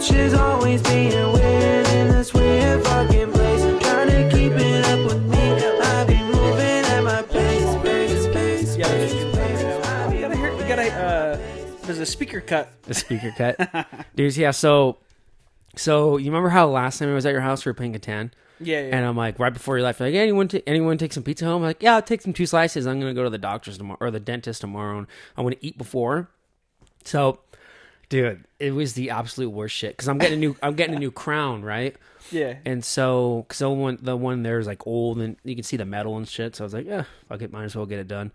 Bitches always being weird in this weird fucking place. Trying to keep it up with me. I be moving at my pace, pace. Yeah, you gotta, there's a speaker cut. The speaker cut. Dude, yeah, so you remember how last time I was at your house we were playing Catan? Yeah. And I'm like, right before you left, you're like, hey, anyone take some pizza home? I'm like, yeah, I'll take some 2 slices. I'm going to go to the doctor's tomorrow, or the dentist tomorrow, and I want to eat before. So, dude, it was the absolute worst shit. Because I'm getting a new crown, right? Yeah. And so the one there is like old, and you can see the metal and shit. So I was like, yeah, fuck it, might as well get it done.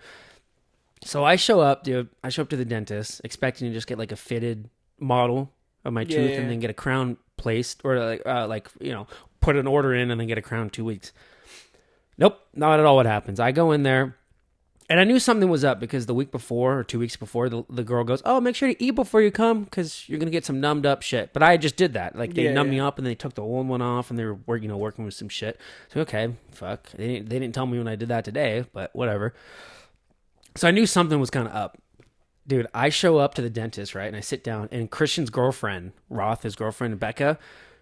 So I show up, dude. I show up to the dentist, expecting to just get like a fitted model of my tooth, and then get a crown placed, or like put an order in and then get a crown in 2 weeks. Nope, not at all what happens. I go in there, and I knew something was up because the week before or 2 weeks before, the girl goes, oh, make sure to eat before you come because you're going to get some numbed up shit. But I just did that. Like, they numbed me up, and they took the old one off, and they were working with some shit. So, okay, fuck. They didn't tell me when I did that today, but whatever. So I knew something was kind of up. Dude, I show up to the dentist, right, and I sit down, and Christian's girlfriend, Roth, his girlfriend, Becca,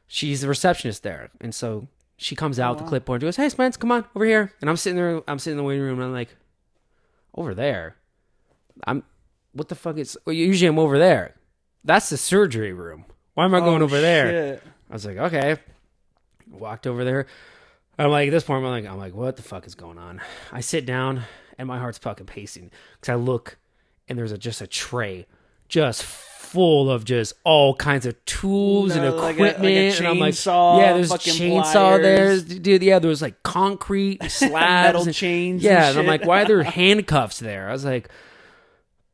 she's the receptionist there. And so she comes out with the clipboard and goes, hey, Spence, come on, over here. And I'm sitting in the waiting room, and I'm like, over there? What the fuck is, well, usually I'm over there. That's the surgery room. Why am I going over there? I was like, okay. Walked over there. I'm like, at this point, I'm like, what the fuck is going on? I sit down, and my heart's fucking pacing. Because I look, and there's just a tray just full of just all kinds of tools and equipment. Like a and I'm like, chainsaw, yeah, there's a fucking chainsaw pliers. there. Dude, yeah, there was like concrete slabs. Metal chains Yeah, and I'm like, shit. why are there handcuffs there? I was like,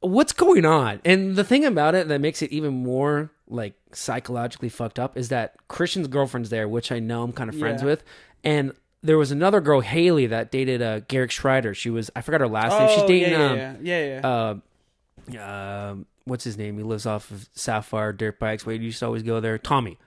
what's going on? And the thing about it that makes it even more like psychologically fucked up is that Christian's girlfriend's there, which I know I'm kind of friends with. And there was another girl, Haley, that dated Garrick Schreider. She was, I forgot her last name. She's dating, what's his name? He lives off of Sapphire Dirt Bikes. Wait, you used to always go there. Tommy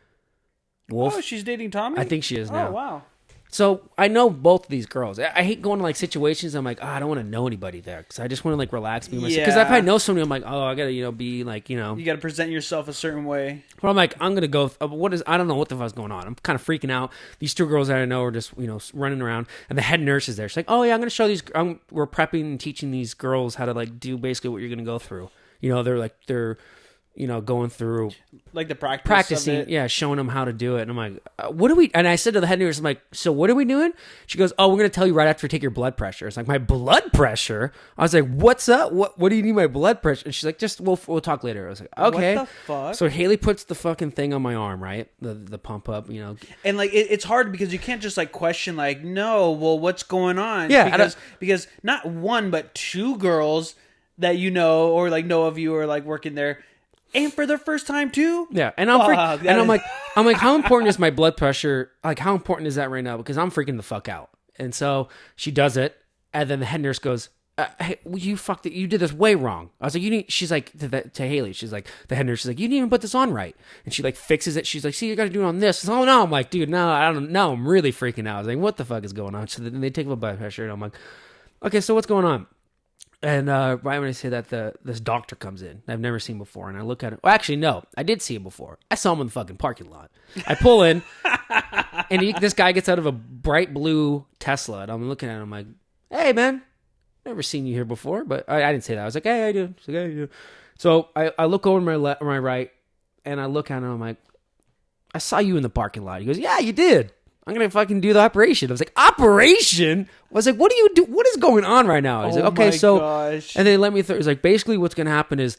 Wolf. Oh, she's dating Tommy? I think she is now. Oh, wow. So I know both of these girls. I hate going to like situations. I'm like, I don't want to know anybody there because I just want to like relax, be myself. Because if I know somebody, I'm like, I gotta be like, You gotta present yourself a certain way. But I'm like, I'm gonna go. I don't know what the fuck's going on. I'm kind of freaking out. These 2 girls that I know are just running around, and the head nurse is there. She's like, oh yeah, I'm gonna show these. We're prepping and teaching these girls how to like do basically what you're gonna go through. They're going through Like the practicing, of it. yeah, showing them how to do it. And I'm like, what do we? And I said to the head nurse, I'm like, so what are we doing? She goes, oh, we're gonna tell you right after we take your blood pressure. It's like, my blood pressure? I was like, what's up? What do you need my blood pressure? And she's like, just we'll talk later. I was like, okay. What the fuck? So Haley puts the fucking thing on my arm, right? The pump up, And like it's hard because you can't just like question like, no, well, what's going on? Yeah, because not one but 2 girls that or like know of you or like working there, and for their first time too. Yeah, and I'm like, how important is my blood pressure? Like, how important is that right now? Because I'm freaking the fuck out. And so she does it, and then the head nurse goes, hey, you fucked it. You did this way wrong. I was like, she's like, to Haley, she's like, the head nurse, she's like, you didn't even put this on right. And she like fixes it. She's like, see, you got to do it on this. Oh no. I'm like, dude, no, I don't know. I'm really freaking out. I was like, what the fuck is going on? So then they take my blood pressure, and I'm like, okay, so what's going on? And right when I say that, this doctor comes in I've never seen before, and I look at him. Well, actually, no, I did see him before. I saw him in the fucking parking lot. I pull in, and this guy gets out of a bright blue Tesla, and I'm looking at him like, hey, man, never seen you here before. But I didn't say that. I was like, hey, I do. Like, hey, I do. So I look over my my right, and I look at him. I'm like, I saw you in the parking lot. He goes, yeah, you did. I'm going to fucking do the operation. I was like, operation? I was like, what do you do? What is going on right now? He's like, okay, so, gosh. And they let me through. It's like, basically what's going to happen is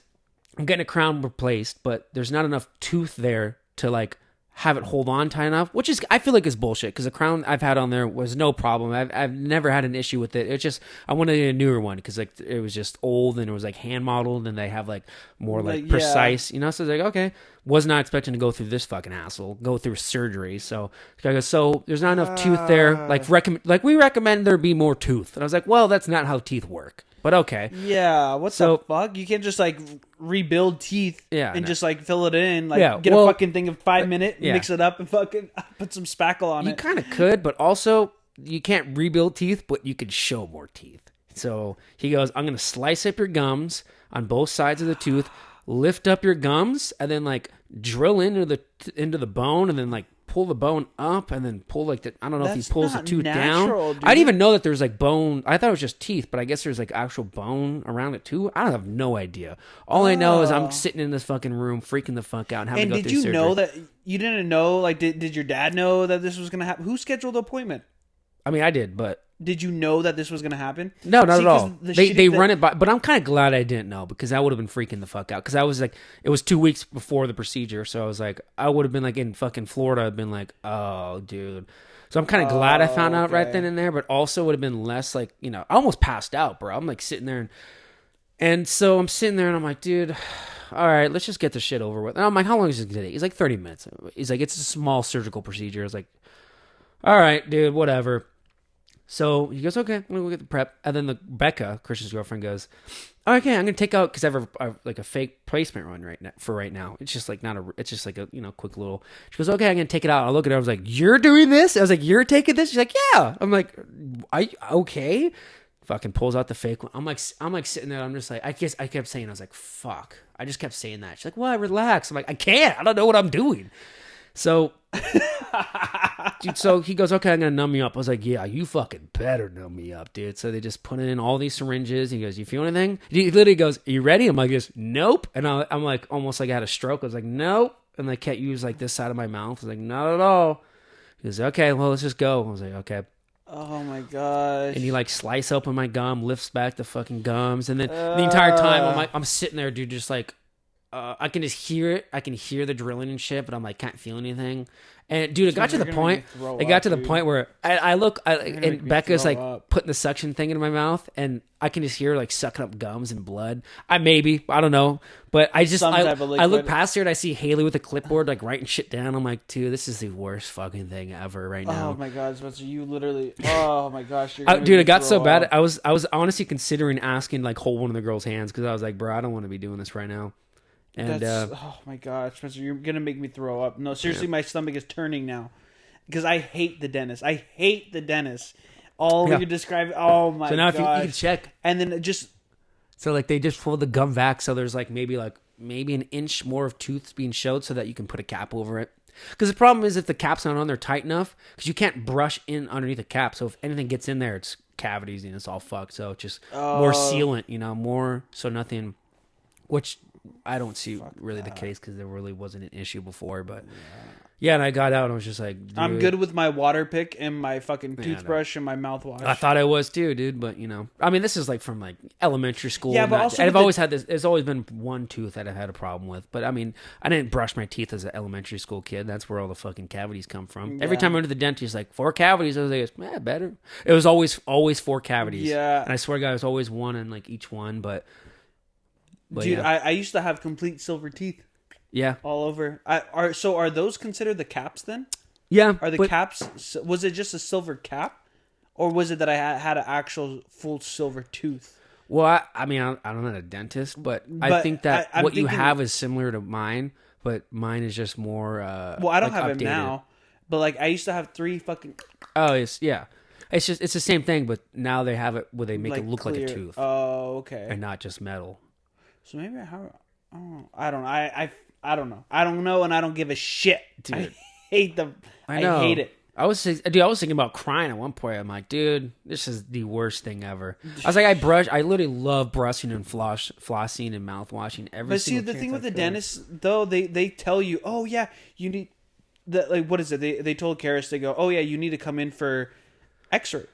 I'm getting a crown replaced, but there's not enough tooth there to like have it hold on tight enough, which is, I feel like is bullshit because the crown I've had on there was no problem. I've never had an issue with it. It's just, I wanted a newer one because like it was just old and it was like hand modeled and they have like more like precise, So it's like, okay, was not expecting to go through this fucking hassle, go through surgery. So I go, so there's not enough tooth there. Like we recommend there be more tooth. And I was like, well, that's not how teeth work. But okay. Yeah, what the fuck? You can't just like rebuild teeth and just like fill it in. Like get a fucking thing of 5 minutes, mix it up and fucking put some spackle on it. You kind of could, but also you can't rebuild teeth, but you could show more teeth. So he goes, I'm going to slice up your gums on both sides of the tooth, lift up your gums and then like drill into the bone and then like pull the bone up and then pull like the, I don't know if he pulls the tooth down. Dude. I didn't even know that there's like bone. I thought it was just teeth, but I guess there's like actual bone around it too. I have no idea. All I know is I'm sitting in this fucking room freaking the fuck out and having to go through surgery. And did you know that you didn't know, like did your dad know that this was going to happen? Who scheduled the appointment? I mean, I did, but did you know that this was going to happen? No, not at all. They run it by, but I'm kind of glad I didn't know because I would have been freaking the fuck out. Because I was like, it was 2 weeks before the procedure, so I was like, I would have been like in fucking Florida. I'd been like, oh, dude. So I'm kind of glad I found out right then and there, but also would have been less like, you know, I almost passed out, bro. I'm like sitting there, and so I'm sitting there, and I'm like, dude, all right, let's just get this shit over with. And I'm like, how long is this gonna take? He's like 30 minutes. He's like, it's a small surgical procedure. I was like, all right, dude, whatever. So he goes, okay, I'm going to go get the prep. And then Becca, Christian's girlfriend, goes, okay, I'm going to take out, because I have like a fake placement run right now. It's just like it's just like a, you know, quick little, she goes, okay, I'm going to take it out. I look at her, I was like, you're doing this? I was like, you're taking this? She's like, yeah. I'm like, okay. Fucking pulls out the fake one. I'm like sitting there, I'm just like, I kept saying, I was like, fuck. I just kept saying that. She's like, well, relax. I'm like, I can't. I don't know what I'm doing. So, dude, so he goes, okay, I'm going to numb you up. I was like, yeah, you fucking better numb me up, dude. So they just put in all these syringes. He goes, you feel anything? He literally goes, are you ready? I'm like, nope. And I'm like, almost like I had a stroke. I was like, nope. And I can't use like this side of my mouth. I was like, not at all. He goes, okay, well, let's just go. I was like, okay. Oh my gosh. And he like slice open my gum, lifts back the fucking gums. And then the entire time I'm sitting there, dude, just like, I can just hear it. I can hear the drilling and shit, but I'm like, can't feel anything. And dude, it got to the point. It got to the point where I look, and Becca's like putting the suction thing into my mouth, and I can just hear her like sucking up gums and blood. I don't know, but I look past her and I see Haley with a clipboard like writing shit down. I'm like, dude, this is the worst fucking thing ever right now. Oh my god, Spencer, you literally. Oh my gosh, dude, it got so bad. I was honestly considering asking like hold one of the girls' hands because I was like, bro, I don't want to be doing this right now. And oh my gosh, Spencer, you're gonna make me throw up. No, seriously, my stomach is turning now because I hate the dentist. All we could describe. Oh my god! So now if you can check, and then so like they just pull the gum back, so there's like maybe an inch more of tooth being showed, so that you can put a cap over it. Because the problem is if the cap's not on there tight enough, because you can't brush in underneath the cap, so if anything gets in there, it's cavities and it's all fucked. So it's just more sealant, you know, more so nothing, which. I don't see really the case because there really wasn't an issue before, but yeah, and I got out and I was just like, dude. I'm good with my water pick and my fucking toothbrush and my mouthwash. I thought I was too, dude, but you know, I mean, this is like from like elementary school. Yeah, but also I've always had this. There's always been one tooth that I've had a problem with, but I mean, I didn't brush my teeth as an elementary school kid. That's where all the fucking cavities come from. Yeah. Every time I went to the dentist, like 4 cavities. I was like, better. It was always 4 cavities. Yeah, and I swear to God, it was always one in like each one, but dude, yeah. I used to have complete silver teeth. Yeah, all over. Are those considered the caps then? Yeah, are the caps? Was it just a silver cap, or was it that I had an actual full silver tooth? Well, I'm not a dentist, but I think that what you have is similar to mine, but mine is just more. Well, I don't have it now, but like I used to have 3 fucking. Oh, it's the same thing, but now they have it where they make it look clear. Like a tooth. Oh, okay, and not just metal. So maybe I don't know. I don't know. I don't know, and I don't give a shit. Dude. I hate them. I hate it. I was thinking about crying at one point. I'm like, dude, this is the worst thing ever. I was like, I literally love brushing and flossing and mouthwashing every. But see, the thing with the dentist though, they tell you, oh yeah, you need what is it? They told Karis, they go, oh yeah, you need to come in for X-ray.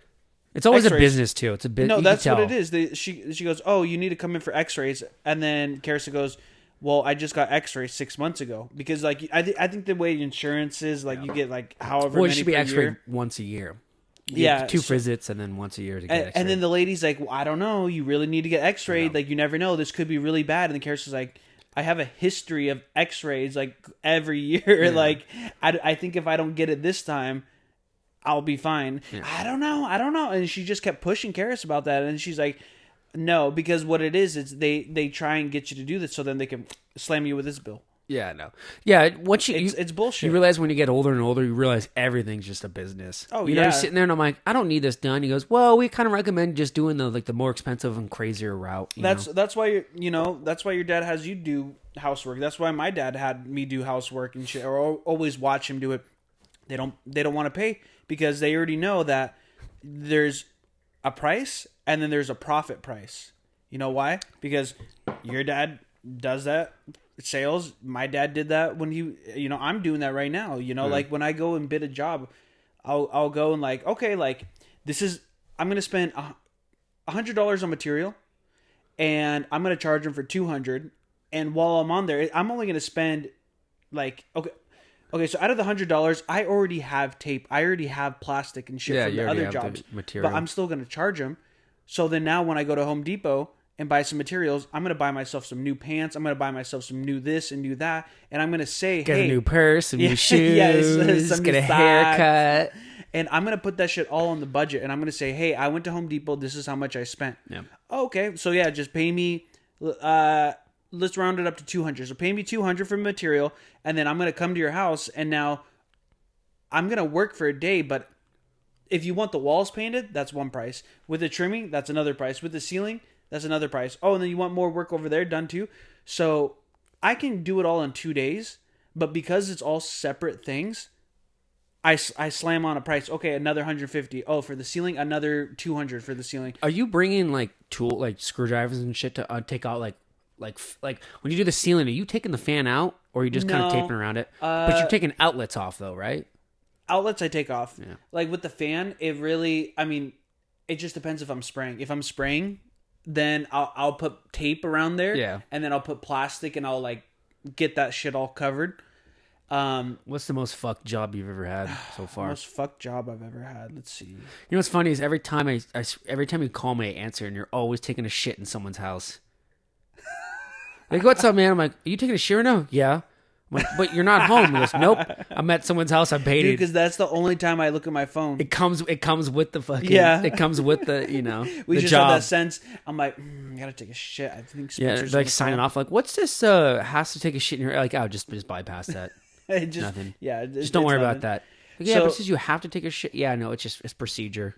It's always X-rays. A business too. It's a business. No, that's what it is. She goes, oh, you need to come in for X-rays, and then Karis goes, well, I just got X-rays 6 months ago because like I think the way insurance is like you get like however many. It should be X-rayed once a year. Yeah, 2 visits and then once a year to get X-rayed. And then the lady's like, well, I don't know. You really need to get X-rayed. Like you never know. This could be really bad. And the Karis is like, I have a history of X-rays like every year. Yeah. Like I think if I don't get it this time, I'll be fine. Yeah. I don't know. And she just kept pushing Karis about that. And she's like, no, because what it is they try and get you to do this so then they can slam you with this bill. Yeah, no. Yeah, once It's bullshit. You realize when you get older and older, you realize everything's just a business. Oh, you know, yeah. you're sitting there and I'm like, I don't need this done. He goes, well, we kind of recommend just doing the more expensive and crazier route. That's why that's why your dad has you do housework. That's why my dad had me do housework and shit, or always watch him do it. They don't want to pay because they already know that there's a price and then there's a profit price. You know why? Because your dad does that sales. My dad did that when I'm doing that right now. Like when I go and bid a job, I'll go and like, okay, like I'm going to spend $100 on material and I'm going to charge them for $200. And while I'm on there, I'm only going to spend like, okay, so out of the $100, I already have tape. I already have plastic and shit from the other jobs. Material. But I'm still going to charge them. So then now when I go to Home Depot and buy some materials, I'm going to buy myself some new pants. I'm going to buy myself some new this and new that. And I'm going to say, get hey, a new purse, some new shoes, some get new a socks. haircut. And I'm going to put that shit all on the budget. And I'm going to say, hey, I went to Home Depot. This is how much I spent. Yeah. Okay. So yeah, just pay me, let's round it up to 200. So pay me 200 for material. And then I'm going to come to your house. And now I'm going to work for a day. But if you want the walls painted, that's one price. With the trimming, that's another price. With the ceiling, that's another price. Oh, and then you want more work over there done too. So I can do it all in 2 days. But because it's all separate things, I slam on a price. Okay, another 150. Oh, for the ceiling, another 200 for the ceiling. Are you bringing like screwdrivers and shit to take out like when you do the ceiling? Are you taking the fan out or are you just kind of taping around it? But you're taking outlets off though, right? Outlets I take off. Yeah. Like with the fan, it just depends if I'm spraying. If I'm spraying, then I'll put tape around there. Yeah. And then I'll put plastic and I'll like get that shit all covered. What's the most fucked job you've ever had so far? Most fucked job I've ever had. Let's see. You know what's funny is every time you call me, I answer, and you're always taking a shit in someone's house. Like, what's up, man? I'm like, are you taking a shit right now? Yeah. I'm like, but you're not home. He goes, nope. I'm at someone's house. I paid it. Because that's the only time I look at my phone. It comes with the fucking. Yeah. It comes with the We the just job. have that sense. I'm like, I gotta take a shit. I think Yeah, Spencer's like gonna signing call. off. Like, what's this? Has to take a shit in here. Like, oh, just bypass that. It just, Nothing. Yeah, Just don't worry about that. Like, yeah, So- but it says you have to take a shit. Yeah, no, it's procedure.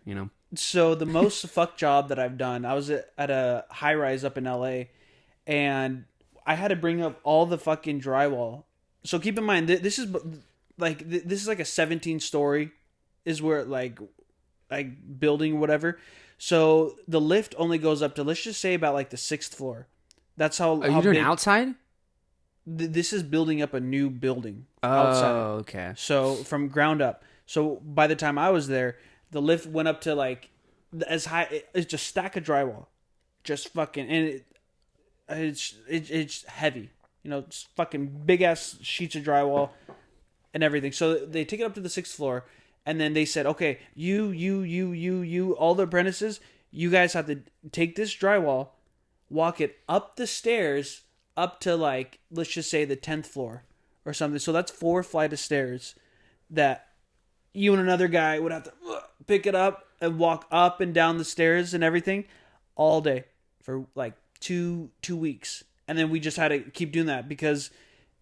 So the most fuck job that I've done, I was at a high rise up in LA, and I had to bring up all the fucking drywall. So keep in mind, this is like a 17-story, is where like building or whatever. So the lift only goes up to, let's just say, about like the 6th floor. That's how. Are how you doing big, outside? This is building up a new building outside. Oh, okay. So from ground up. So by the time I was there, the lift went up to like as high. It's just stack of drywall, just fucking, and it's heavy. It's fucking big ass sheets of drywall and everything. So they take it up to the 6th floor, and then they said, okay, you, all the apprentices, you guys have to take this drywall, walk it up the stairs up to like, let's just say the 10th floor or something. So that's 4 flight of stairs that you and another guy would have to pick it up and walk up and down the stairs and everything all day for like two weeks. And then we just had to keep doing that because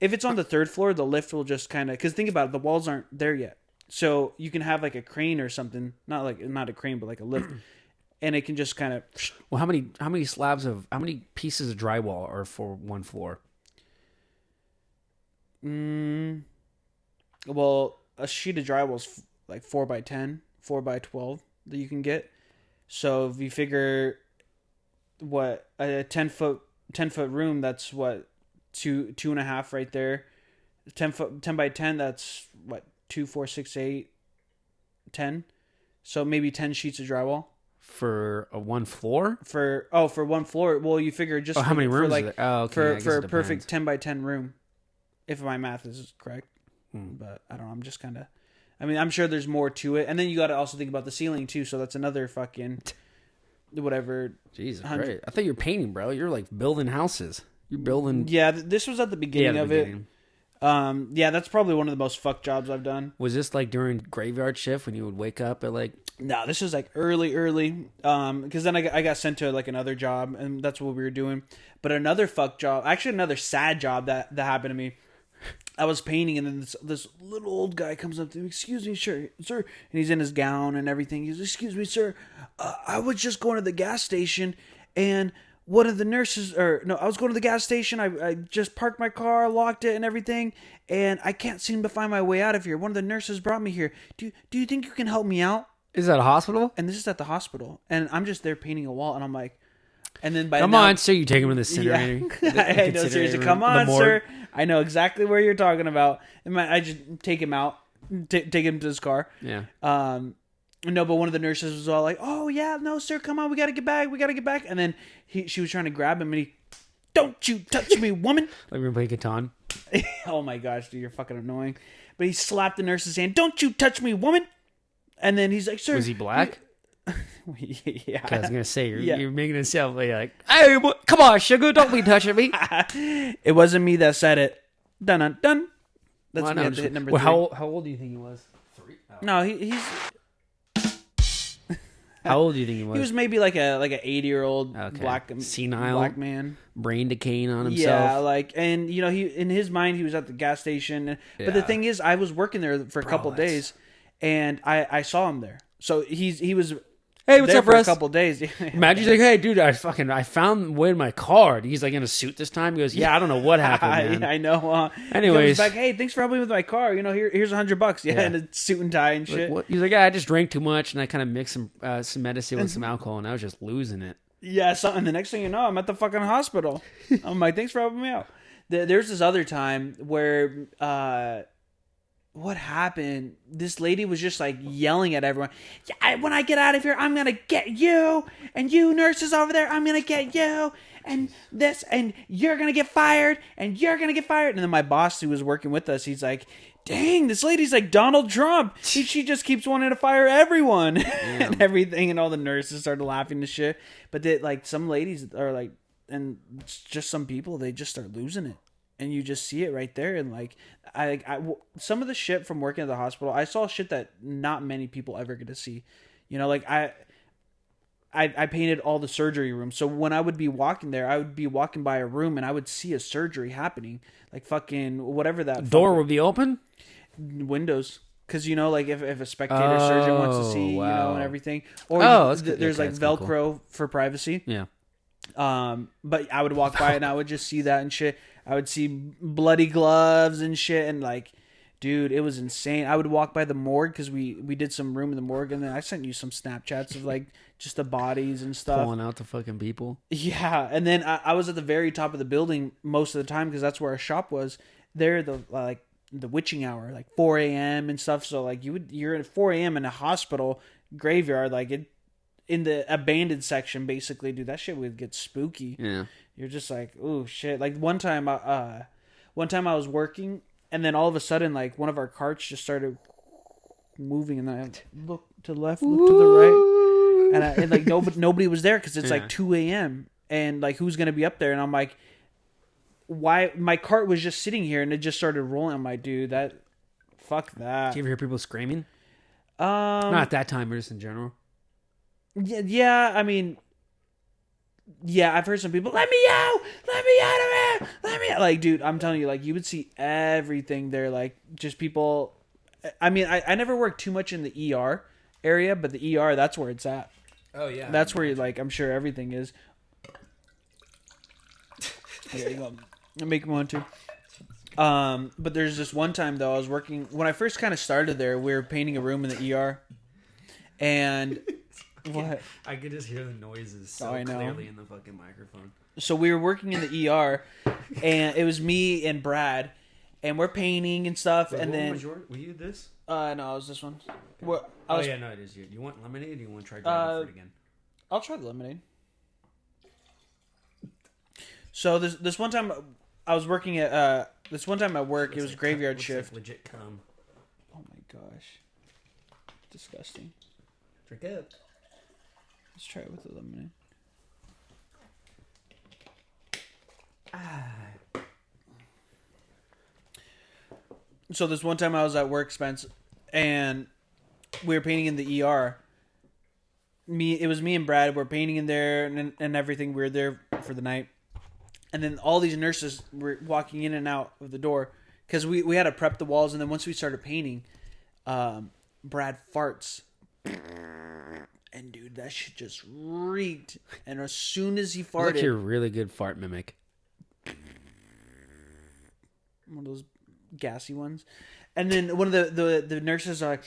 if it's on the 3rd floor, the lift will just kind of, because think about it, the walls aren't there yet. So you can have like a crane or something, not a crane, but like a lift. And it can just kind of. Well, how many pieces of drywall are for one floor? Well, a sheet of drywall is like 4x10, 4x12 that you can get. So if you figure what a 10-foot room, that's what two and a half right there. 10 by 10, that's what 2, 4, 6, 8, 10. So maybe 10 sheets of drywall. For a one floor? For one floor. Well, you figure just how many rooms? like, is there? Oh, okay. for a perfect 10 by 10 room, if my math is correct. But I don't know. I'm just kind of. I mean, I'm sure there's more to it, and then you got to also think about the ceiling too. So that's another fucking whatever. Jesus, great! I thought you were painting, bro. You're like building houses. You're building. Yeah, this was at the beginning of it. Yeah, that's probably one of the most fucked jobs I've done. Was this like during graveyard shift when you would wake up at like? No, this was like early. Because then I got sent to like another job, and that's what we were doing. But another fuck job, actually another sad job that happened to me. I was painting, and then this little old guy comes up to me. Excuse me, sir, and he's in his gown and everything. He's, excuse me, sir. I was just going to the gas station, and one of the nurses, I was going to the gas station. I just parked my car, locked it, and everything, and I can't seem to find my way out of here. One of the nurses brought me here. Do you think you can help me out? Is that a hospital? And this is at the hospital, and I'm just there painting a wall, and I'm like, and then by Come now, on, sir, you take him to the incinerator. I know, seriously. Come on, sir. I know exactly where you're talking about. And I just take him out, take him to his car. Yeah. No, but one of the nurses was all like, "Oh yeah, no, sir, come on, we gotta get back. And then she was trying to grab him, and he, "Don't you touch me, woman!" Like we're playing Catan. Oh my gosh, dude, you're fucking annoying. But he slapped the nurse's hand. "Don't you touch me, woman!" And then he's like, "Sir, Was he black? yeah." I was gonna say Yeah. you're making it sound like, hey, come on, sugar, don't be touching me. It wasn't me that said it. Dun dun dun. That's Well, me no, at the hit number well, 3. how old do you think he was? 3. Oh. No, he's How old do you think he was? he was maybe like a 80-year-old Okay. Senile. black man. Brain decaying on himself. Yeah, like, and you know, he in his mind he was at the gas station. But the Yeah. thing is, I was working there for a couple days, and I saw him there. So he was Hey, what's there up, for a Russ? couple days. Imagine he's like, hey, dude, I found way in my car. He's like in a suit this time. He goes, yeah, I don't know what happened, man. I know. Anyways. he's like, hey, thanks for helping me with my car. You know, here's $100. Yeah, Yeah. and a suit and tie and Like, shit. what? He's like, yeah, I just drank too much, and I kind of mixed some medicine with some alcohol, and I was just losing it. Yeah, so, and the next thing you know, I'm at the fucking hospital. I'm like, thanks for helping me out. There's this other time where, what happened? This lady was just like yelling at everyone. Yeah, when I get out of here, I'm gonna get you, and you nurses over there, I'm gonna get you, and this, and you're gonna get fired, and you're gonna get fired. And then my boss, who was working with us, he's like, dang, this lady's like Donald Trump. She just keeps wanting to fire everyone and everything. And all the nurses started laughing to shit. But like some ladies are like, and just some people, they just start losing it. And you just see it right there. And like, some of the shit from working at the hospital, I saw shit that not many people ever get to see. You know, like I painted all the surgery rooms. So when I would be walking there, I would be walking by a room and I would see a surgery happening. Like fucking whatever that Door would be open? windows, because you know, like if a spectator surgeon wants to see, you know, wow. and everything, or that's good. there's Okay, like that's kinda Velcro for privacy. Yeah. But I would walk by and I would just see that and shit. I would see bloody gloves and shit, and like, dude, it was insane. I would walk by the morgue because we did some room in the morgue, and then I sent you some Snapchats of like just the bodies and stuff. Pulling out the fucking people. Yeah, and then I was at the very top of the building most of the time because that's where our shop was. There, the witching hour, like 4 a.m. and stuff. So like you're at 4 a.m. in a hospital graveyard, like in the abandoned section, basically, dude. That shit would get spooky. Yeah. You're just like, oh shit. Like one time I was working, and then all of a sudden, like one of our carts just started moving, and then I looked to the left, looked to the right, and like nobody was there because it's like 2 a.m. and like who's gonna be up there? And I'm like, why? My cart was just sitting here, and it just started rolling. I'm like, dude, fuck that. Do you ever hear people screaming? Not Not at that time, but just in general. Yeah, I mean, yeah, I've heard some people, let me out of here, let me out. Like, dude, I'm telling you, like, you would see everything there, like, just people. I mean, I never worked too much in the ER area, but the ER, that's where it's at. Oh, yeah. That's where, like, I'm sure everything is. There you go. I'll make one too. But there's this one time, though, I was working, when I first kind of started there, we were painting a room in the ER, and... What? I could just hear the noises so I know. clearly in the fucking microphone. So we were working in the ER, and it was me and Brad, and we're painting and stuff. And then, were you this? no, it was this one. No, it is you. Do you want lemonade or do you want to try grabbing fruit again? I'll try the lemonade. So this one time, I was working at this one time at work. It was graveyard shift. Like legit cum. Oh my gosh, disgusting. Drink it. Let's try it with the lemonade. So this one time I was at work, Spence, and we were painting in the ER. It was me and Brad. We're painting in there and everything. We were there for the night, and then all these nurses were walking in and out of the door because we had to prep the walls, and then once we started painting, Brad farts, and dude, that shit just reeked. And as soon as he Like farted, you're a really good fart mimic. one of those gassy ones. And then one of the nurses are like,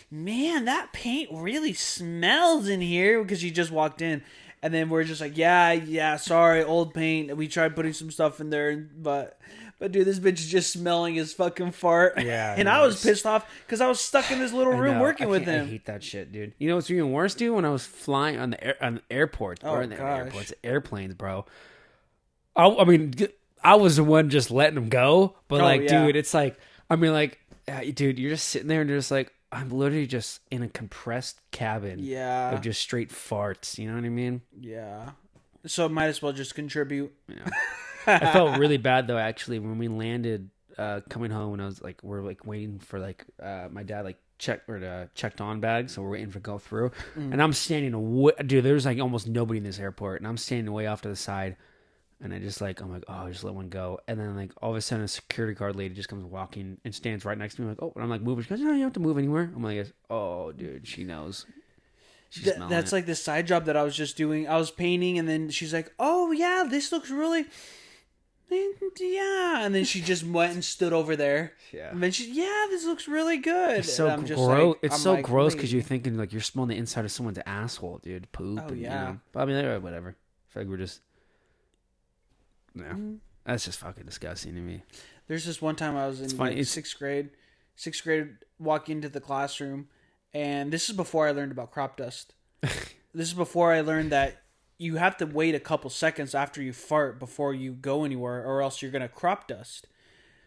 "Man, that paint really smells in here," because she just walked in. And then we're just like, yeah, sorry, old paint. We tried putting some stuff in there, but dude, this bitch is just smelling his fucking fart. Yeah, and I was pissed off because I was stuck in this little I room know, working with I him. hate that shit, dude. You know what's even worse, dude? When I was flying on the airport, Oh, or in the gosh. airports, airplanes, bro. I mean, I was the one just letting them go, but Oh, like, yeah. dude, it's like, I mean, like, dude, you're just sitting there and you're just like, I'm literally just in a compressed cabin, Yeah, of just straight farts. You know what I mean? yeah. So might as well just contribute. Yeah. I felt really bad though, actually, when we landed, coming home, and I was like, we're like waiting for like my dad like checked on bags, so we're waiting for go through, and I'm standing dude. There's like almost nobody in this airport, and I'm standing way off to the side, and I'm like, oh, just let one go, and then like all of a sudden a security guard lady just comes walking and stands right next to me. I'm like, oh, and I'm like moving. She goes, no, you don't have to move anywhere. I'm like, oh, dude, she knows. She's smelling That's it. like the side job that I was just doing. I was painting, and then she's like, "Oh yeah, this looks really, yeah." And then she just went and stood over there. Yeah. And then this looks really good. It's so And I'm just gross. like- It's I'm so like, gross wait. because you're thinking like you're smelling the inside of someone's asshole, dude. Poop. Oh, and, yeah. You know. But I mean, whatever. I feel like we're just. No, Mm-hmm. that's just fucking disgusting to me. There's this one time I was in funny, like, it's- sixth grade, walking into the classroom, and this is before I learned about crop dust. This is before I learned that you have to wait a couple seconds after you fart before you go anywhere, or else you're gonna crop dust.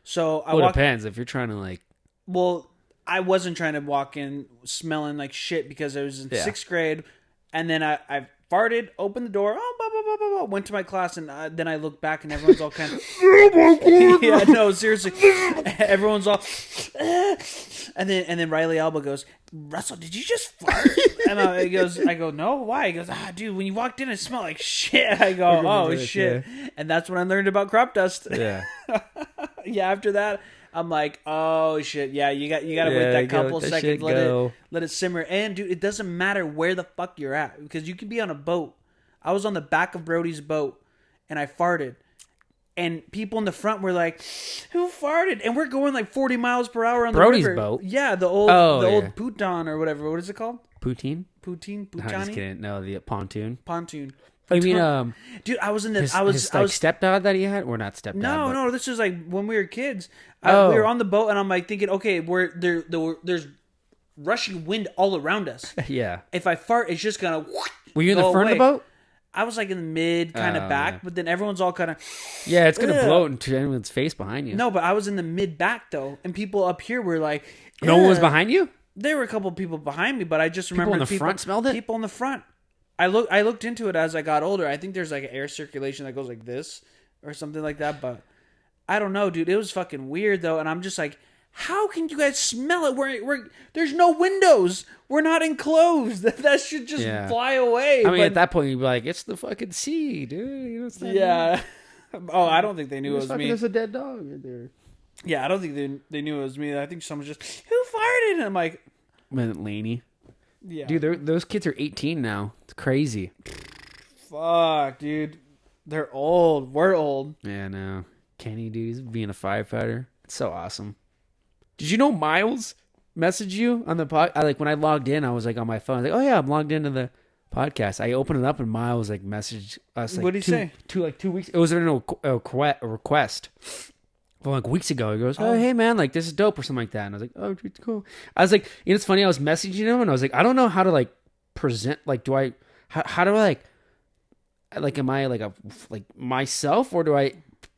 So I Well, it walked. depends if you're trying to like. Well, I wasn't trying to walk in smelling like shit because I was in Yeah. sixth grade, and then I farted, opened the door, blah, blah, blah, blah, blah, went to my class, and then I looked back, and everyone's all kind of, yeah, no, seriously, everyone's all, and then Riley Alba goes, "Russell, did you just fart?" And I go, "No, why?" He goes, dude, when you walked in, it smelled like shit. I go, "Oh remember this, shit," and that's when I learned about crop dust. Yeah. Yeah, after that, I'm like, "Oh shit, yeah, you got to wait Yeah, that you gotta couple let that seconds, shit go. let it simmer." And dude, it doesn't matter where the fuck you're at because you can be on a boat. I was on the back of Brody's boat, and I farted, and people in the front were like, "Who farted?" And we're going like 40 miles per hour on Brody's the river. boat? Yeah, the old Oh, old yeah. Puton or whatever. What is it called? Poutine? Poutine, No, I'm just Putani, kidding. No, the pontoon. pontoon. I mean, Dude, I was in the. his, I was. his, I like was. stepdad that he had, or not stepdad? No, but, no. This was like when we were kids. Oh. We were on the boat, and I'm like thinking, okay, there's rushing wind all around us. Yeah. If I fart, it's just gonna. Were you in the go front away. of the boat? I was like in the mid, kind of Oh, back, yeah. but then everyone's all kind of. Yeah, it's gonna Ugh. blow into anyone's face behind you. No, but I was in the mid back though, and people up here were like. No one was "Ugh." behind you. There were a couple of people behind me, but I just remember in the front smelled it? People in the front. I looked into it as I got older. I think there's like an air circulation that goes like this or something like that, but I don't know, dude. It was fucking weird though, and I'm just like, how can you guys smell it? We're there's no windows. We're not enclosed. That should just Yeah. fly away. I mean, but, at that point, you'd be like, "It's the fucking sea, dude." You know, it's not yeah. Oh, I don't think they knew it was me. There's a dead dog right there. Yeah, I don't think they knew it was me. I think someone just who farted, and I'm like, Man, Laney. yeah, Dude, those kids are 18 now. It's crazy. fuck, dude. They're old. We're old. Yeah, no. Kenny, dude, he's being a firefighter. It's so awesome. Did you know Miles messaged you on the pod? When I logged in, I was like on my phone. I was like, oh yeah, I'm logged into the podcast. I opened it up and Miles like messaged us. Like, What'd he say? 2 weeks. It was a request from like weeks ago. He goes, oh hey man, like this is dope or something like that. And I was like, oh dude, cool. I was like, you know, it's funny. I was messaging him and I was like, I don't know how to like present. Like, how do I am I like myself or do I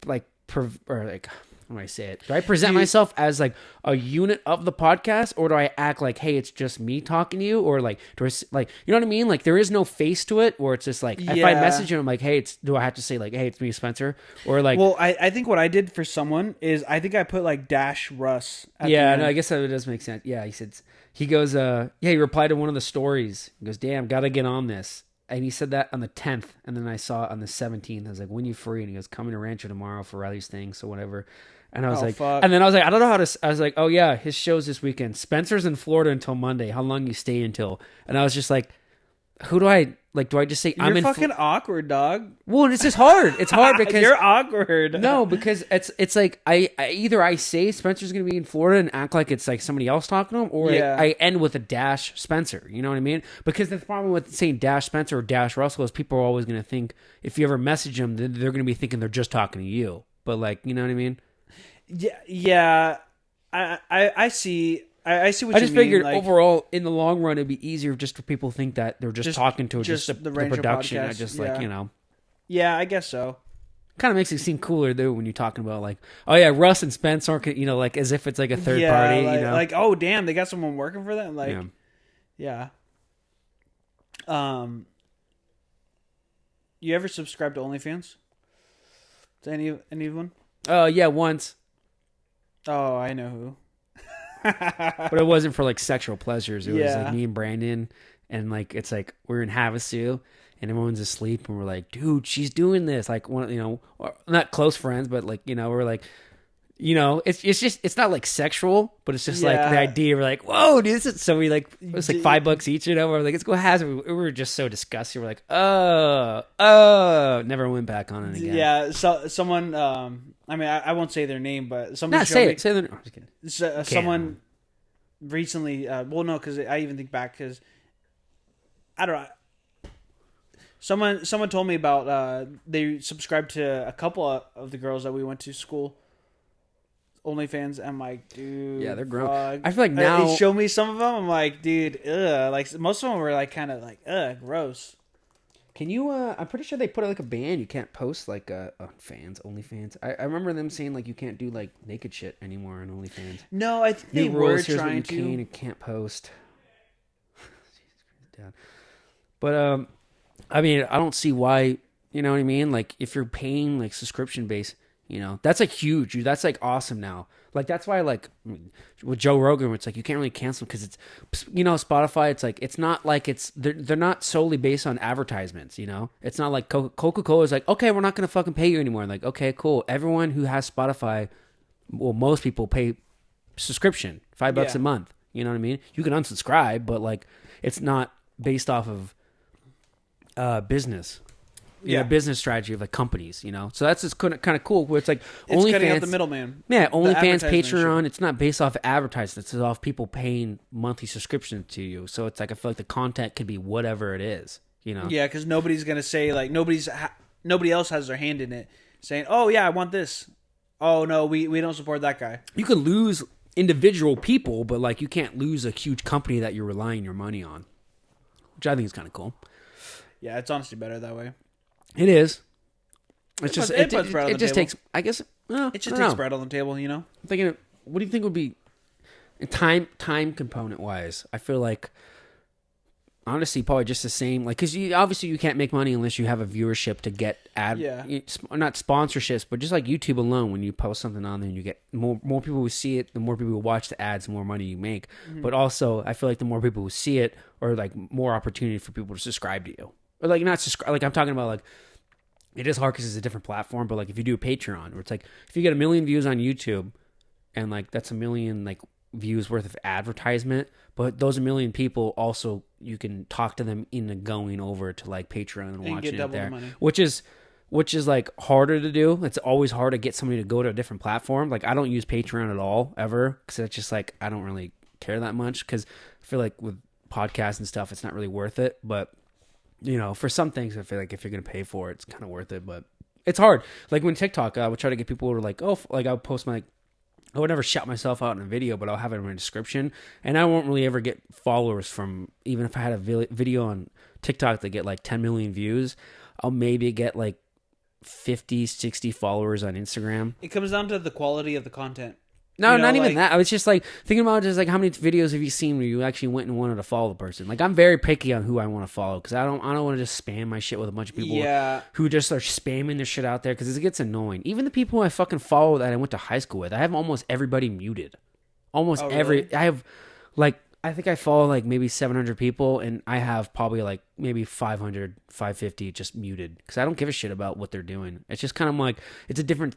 like or like how do I say it? Do I present myself as like a unit of the podcast or do I act like, hey, it's just me talking to you? Or like, do I like, you know what I mean? Like there is no face to it or it's just like, if I Yeah. message him, I'm like, hey, do I have to say like, hey, it's me, Spencer? Or like, Well, I think what I did for someone is I think I put like dash Russ. At the yeah, end. no, I guess that does make sense. Yeah, he goes, he replied to one of the stories. He goes, damn, gotta get on this. And he said that on the 10th, and then I saw it on the 17th. I was like, when you free? And he goes, coming to Rancho tomorrow for Riley's thing, so whatever. And I was Oh, like, fuck. and then I was like, I don't know how to. I was like, oh yeah, his show's this weekend. Spencer's in Florida until Monday. How long you stay until? And I was just like, who do I like? Do I just say I'm You're in? fucking awkward, dog. Well, it's just hard. It's hard because You're awkward. no, because it's like I either I say Spencer's gonna be in Florida and act like it's like somebody else talking to him, or Yeah. I end with a dash Spencer. You know what I mean? Because the problem with saying dash Spencer or dash Russell is people are always gonna think if you ever message them, they're gonna be thinking they're just talking to you. But like, you know what I mean? Yeah. I see. I see what I you just mean. figured like, overall, in the long run, it'd be easier just for people to think that they're just talking to just just the the Ranger production. I podcast, just yeah. like, you know. Yeah, I guess so. Kind of makes it seem cooler though when you're talking about like, oh yeah, Russ and Spence aren't, you know, like as if it's like a third party, like, you know, like, oh damn, they got someone working for them. Like, yeah. yeah. You ever subscribe to OnlyFans? To anyone? Oh yeah, once, Oh, I know who. but it wasn't for like sexual pleasures. It was Yeah. like me and Brandon, and like it's like we're in Havasu, and everyone's asleep, and we're like, dude, she's doing this. Like one, you know, not close friends, but like, you know, we're like. You know, it's just it's not like sexual, but it's just like the Yeah. idea. We're like, whoa, dude, this is so we like it was like $5 each, you know. We're like, let's go have it. We were just so disgusted. We're like, never went back on it again. Yeah, so someone. I mean, I won't say their name, but someone Not showed say me. it. Say the. I'm just kidding. Someone recently. Well, no, because I even think back because I don't know. Someone told me about they subscribed to a couple of the girls that we went to school. OnlyFans. I'm like, dude, Yeah, they're grown. fuck. I feel like now- they show me some of them. I'm like, dude, ugh. Like most of them were like kind of like, ugh, gross. Can you? I'm pretty sure they put like a ban. You can't post like on OnlyFans. I remember them saying like you can't do like naked shit anymore on OnlyFans. No, I think they New were rules. Here's what trying you to. can and can't post. Jesus Christ, Dad. But I mean, I don't see why. You know what I mean? Like if you're paying like subscription base. You know, that's like huge. That's like awesome now. Like that's why like with Joe Rogan, it's like you can't really cancel because it's, you know, Spotify. It's like it's not like they're not solely based on advertisements. You know, it's not like Coca-Cola is like, okay, we're not gonna fucking pay you anymore. Like, okay, cool. Everyone who has Spotify, well, most people pay subscription $5 Yeah. a month. You know what I mean? You can unsubscribe, but like it's not based off of business. Yeah. Business strategy of like companies, you know. So that's just kind of cool. Where it's like It's cutting out OnlyFans, the middleman. yeah, The OnlyFans, advertisement Patreon. It's not based off of advertisements. It's off people paying monthly subscription to you. So it's like I feel like the content could be whatever it is, you know. Yeah, because nobody's gonna say like nobody else has their hand in it, saying, "Oh yeah, I want this." Oh no, we don't support that guy. You could lose individual people, but like you can't lose a huge company that you're relying your money on, which I think is kind of cool. Yeah, it's honestly better that way. It is. It's just it puts bread on it the just table. takes. I guess It just takes bread on the table, you know. I'm thinking, what do you think would be time component wise? I feel like honestly, probably just the same. Like, because obviously you can't make money unless you have a viewership to get not sponsorships, but just like YouTube alone. When you post something on there, and you get more people who see it, the more people who watch the ads, the more money you make. But also, I feel like the more people who see it, or like more opportunity for people to subscribe to you, or like not subscribe. Like I'm talking about like. It is hard because it's a different platform, but like if you do a Patreon, where it's like if you get 1 million views on YouTube, and like that's 1 million like views worth of advertisement, but those 1 million people also you can talk to them into going over to like Patreon and get watching it double the there, money. which is like harder to do. It's always hard to get somebody to go to a different platform. Like I don't use Patreon at all ever because it's just like I don't really care that much because I feel like with podcasts and stuff, it's not really worth it, but. You know, for some things, I feel like if you're going to pay for it, it's kind of worth it, but it's hard. Like when TikTok, I would try to get people to like, like I would post I would never shout myself out in a video, but I'll have it in my description. And I won't really ever get followers from, even if I had a video on TikTok that get like 10 million views, I'll maybe get like 50, 60 followers on Instagram. It comes down to the quality of the content. No, You know, not even like- that. I was just like thinking about just like how many videos have you seen where you actually went and wanted to follow the person? Like I'm very picky on who I want to follow because I don't want to just spam my shit with a bunch of people who just are spamming their shit out there because it gets annoying. Even the people I fucking follow that I went to high school with, I have almost everybody muted. Almost Oh, every really? I have like I think I follow like maybe 700 people, and I have probably like maybe 500, 550 just muted because I don't give a shit about what they're doing. It's just kind of like it's a different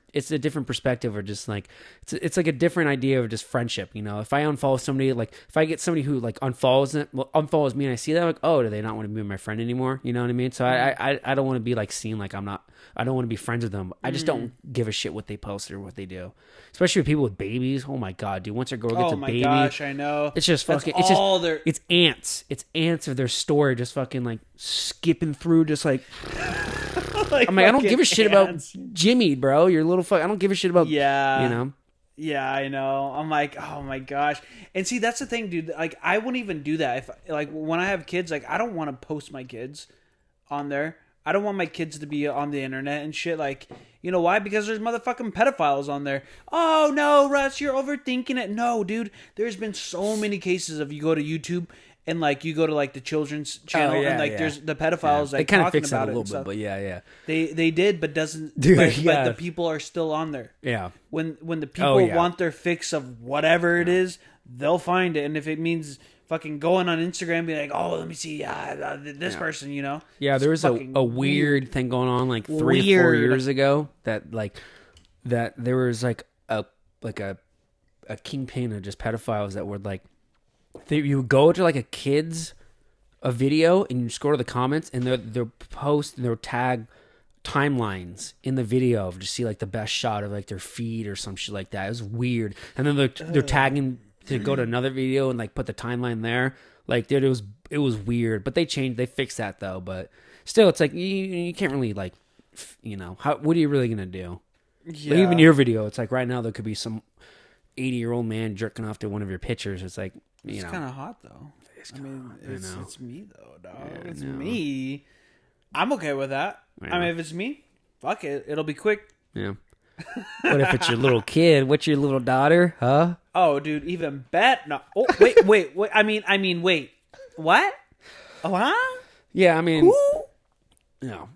perspective, or just like it's like a different idea of just friendship. You know, if I unfollow somebody, like if I get somebody who like unfollows me, and I see that, like, oh, do they not want to be my friend anymore? You know what I mean? So I don't want to be like seen like I'm not. I don't want to be friends with them. I just don't give a shit what they post or what they do, especially with people with babies. Oh my god, dude! Once a girl gets a baby, gosh, I know. it's just fucking. That's It's all just they're- it's ants. It's ants of their story, just fucking like skipping through, just like like, I'm like, I don't fucking give a shit ants. about Jimmy, bro. Your little fuck. I don't give a shit about Yeah. You know. Yeah, I know. I'm like, oh my gosh. And see, that's the thing, dude. Like, I wouldn't even do that. If like when I have kids, like I don't want to post my kids on there. I don't want my kids to be on the internet and shit. Like, you know why? Because there's motherfucking pedophiles on there. Oh no, Russ, you're overthinking it. No, dude. There's been so many cases of you go to YouTube and like you go to like the children's channel yeah, and like yeah. there's the pedophiles They like kind of talking fix that about a it little and bit, stuff. but yeah. They did, but doesn't. Dude, but yeah. the people are still on there. Yeah. When the people yeah. want their fix of whatever it is, they'll find it. And if it means fucking going on Instagram and be like, oh, let me see this person, you know? Yeah, there was fucking a weird thing going on like 3 or 4 Weird. years ago that there was like a kingpin of just pedophiles that would like you would go to like a video and you scroll to the comments and they'll post and they'll tag timelines in the video of just see like the best shot of like their feet or some shit like that. It was weird. And then they're tagging to go to another video and like put the timeline there. Like, dude, it was weird, but they fixed that though. But still, it's like you can't really like, you know, what are you really gonna do? Yeah. Like, even your video, it's like right now there could be some 80-year-old man jerking off to one of your pictures. It's like, you It's know, kind of hot though. I mean, know. it's me though, dog. Yeah, I it's know. me. I'm okay with that. I I mean, know. if it's me, fuck it. It'll be quick. yeah. What if it's your little kid? What's your little daughter? Huh? Oh, dude, even bet. No. Oh, wait. I mean, wait. What? Oh, huh? Yeah, I mean, Who? no,